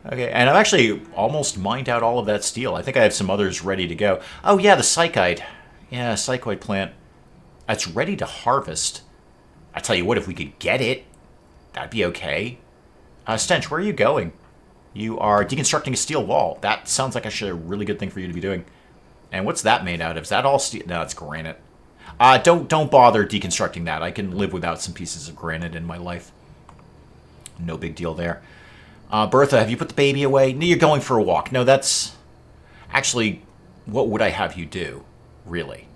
Okay, and I've actually almost mined out all of that steel. I think I have some others ready to go. Oh yeah, the psychoid. Yeah, psychoid plant. It's ready to harvest. I tell you what, if we could get it, that'd be okay. Stench, where are you going? You are deconstructing a steel wall. That sounds like actually a really good thing for you to be doing. And what's that made out of? Is that all steel? No, it's granite. Don't bother deconstructing that. I can live without some pieces of granite in my life. No big deal there. Bertha, have you put the baby away? No, you're going for a walk. No, that's... Actually, what would I have you do, really?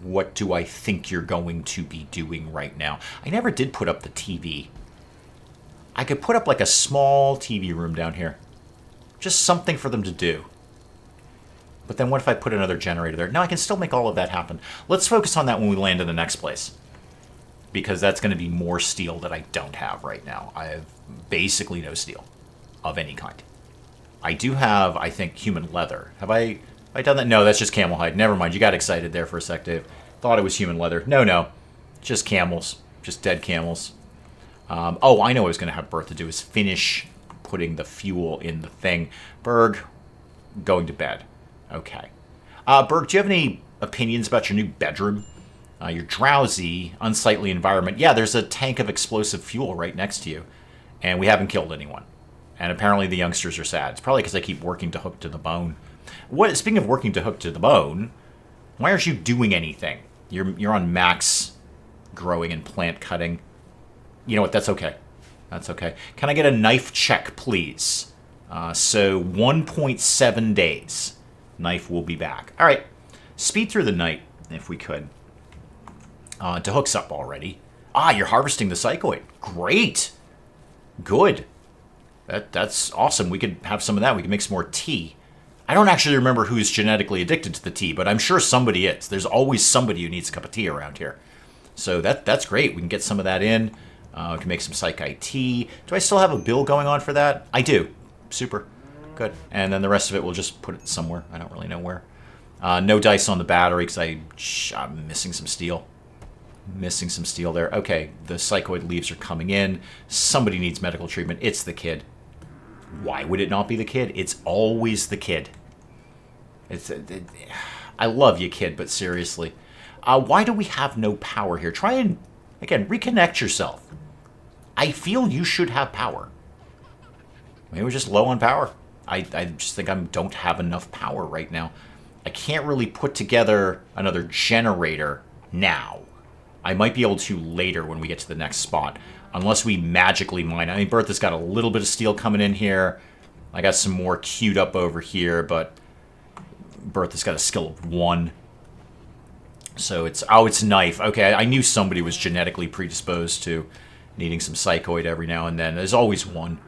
What do I think you're going to be doing right now? I never did put up the TV. I could put up like a small TV room down here. Just something for them to do. But then what if I put another generator there? No, I can still make all of that happen. Let's focus on that when we land in the next place. Because that's going to be more steel that I don't have right now. I have basically no steel of any kind. I do have, I think, human leather. Have I done that? No, that's just camel hide. Never mind. You got excited there for a sec, Dave. Thought it was human leather. No. Just camels. Just dead camels. Oh, I know what I was going to have Bertha do is finish putting the fuel in the thing. Berg, going to bed. Okay. Berg, do you have any opinions about your new bedroom? You're drowsy, unsightly environment. Yeah, there's a tank of explosive fuel right next to you. And we haven't killed anyone. And apparently the youngsters are sad. It's probably because I keep working to hook to the bone. Speaking of working to hook to the bone, why aren't you doing anything? You're on max growing and plant cutting. You know what? That's okay. That's okay. Can I get a knife check, please? So 1.7 days. Knife will be back. All right. Speed through the night, if we could. To hook's up already. You're harvesting the psychoid. Great. Good. That's awesome. We could have some of that. We can make some more tea. I don't actually remember who's genetically addicted to the tea, but I'm sure somebody is. There's always somebody who needs a cup of tea around here. So that's great. We can get some of that in. We can make some psychoid tea. Do I still have a bill going on for that? I do. Super. Good. And then the rest of it, we'll just put it somewhere. I don't really know where. No dice on the battery because I'm missing some steel. Missing some steel there. Okay, the psychoid leaves are coming in. Somebody needs medical treatment. It's the kid. Why would it not be the kid? It's always the kid. I love you, kid, but seriously. Why do we have no power here? Try and, again, reconnect yourself. I feel you should have power. Maybe we're just low on power. I just think I don't have enough power right now. I can't really put together another generator now. I might be able to later when we get to the next spot. Unless we magically mine. I mean, Bertha's got a little bit of steel coming in here. I got some more queued up over here, but Bertha's got a skill of 1. So it's knife. Okay, I knew somebody was genetically predisposed to needing some psychoid every now and then. There's always one.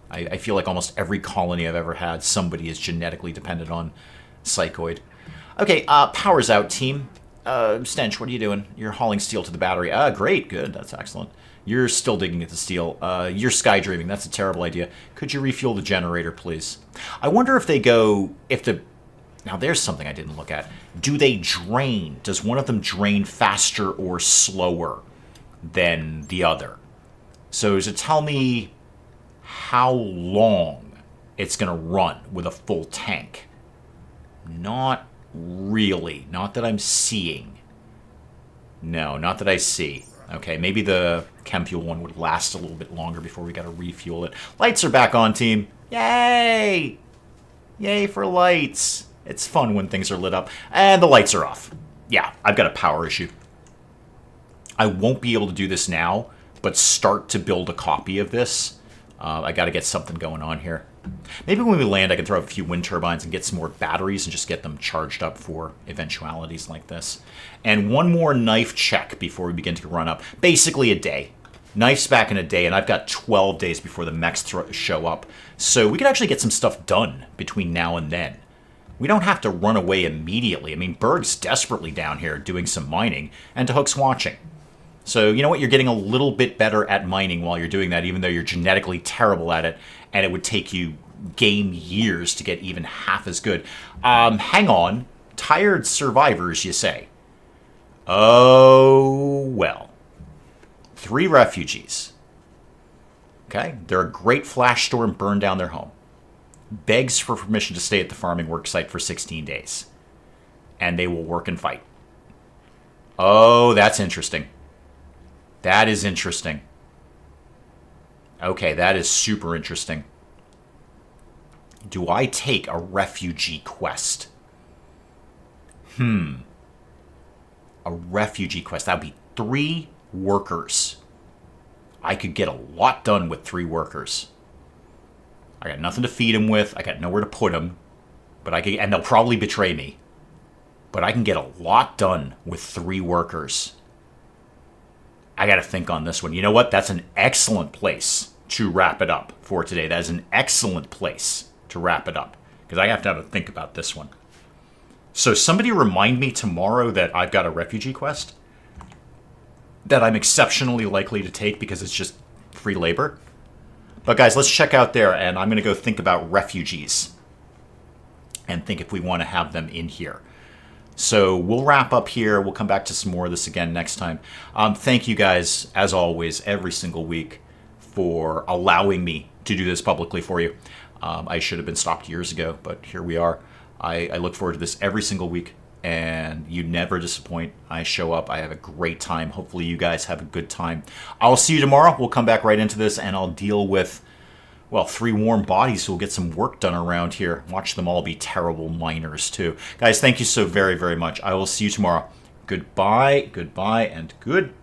I feel like almost every colony I've ever had, somebody is genetically dependent on psychoid. Okay, power's out, team. Stench, what are you doing? You're hauling steel to the battery. Great, good, that's excellent. You're still digging at the steel. You're sky dreaming. That's a terrible idea. Could you refuel the generator, please? I wonder if they go... If Now, there's something I didn't look at. Do they drain? Does one of them drain faster or slower than the other? So does it tell me how long it's going to run with a full tank? Not really. Not that I'm seeing. No, not that I see. Okay, maybe the chem fuel one would last a little bit longer before we got to refuel it. Lights are back on, team. Yay! Yay for lights. It's fun when things are lit up. And the lights are off. Yeah, I've got a power issue. I won't be able to do this now, but start to build a copy of this. I got to get something going on here. Maybe when we land, I can throw a few wind turbines and get some more batteries and just get them charged up for eventualities like this. And one more knife check before we begin to run up. Basically a day. Knife's back in a day, and I've got 12 days before the mechs show up. So we can actually get some stuff done between now and then. We don't have to run away immediately. I mean, Berg's desperately down here doing some mining, and Hook's watching. So you know what? You're getting a little bit better at mining while you're doing that, even though you're genetically terrible at it, and it would take you game years to get even half as good. Hang on. Tired survivors, you say? Oh, well. 3 refugees. Okay? They're a great flash storm burned down their home. Begs for permission to stay at the farming worksite for 16 days. And they will work and fight. Oh, that's interesting. That is interesting. Okay, that is super interesting. Do I take a refugee quest? A refugee quest. That would be 3 workers. I could get a lot done with 3 workers. I got nothing to feed them with. I got nowhere to put them. But I can, and they'll probably betray me. But I can get a lot done with 3 workers. I got to think on this one. You know what? That's an excellent place to wrap it up for today. That is an excellent place to wrap it up. Because I have to think about this one. So somebody remind me tomorrow that I've got a refugee quest that I'm exceptionally likely to take because it's just free labor. But guys, let's check out there, and I'm going to go think about refugees and think if we want to have them in here. So we'll wrap up here. We'll come back to some more of this again next time. Thank you guys, as always, every single week for allowing me to do this publicly for you. I should have been stopped years ago, but here we are. I look forward to this every single week, and you never disappoint. I show up. I have a great time. Hopefully you guys have a good time. I'll see you tomorrow. We'll come back right into this, and I'll deal with, well, 3 warm bodies who will get some work done around here. Watch them all be terrible miners, too. Guys, thank you so very, very much. I will see you tomorrow. Goodbye, goodbye, and good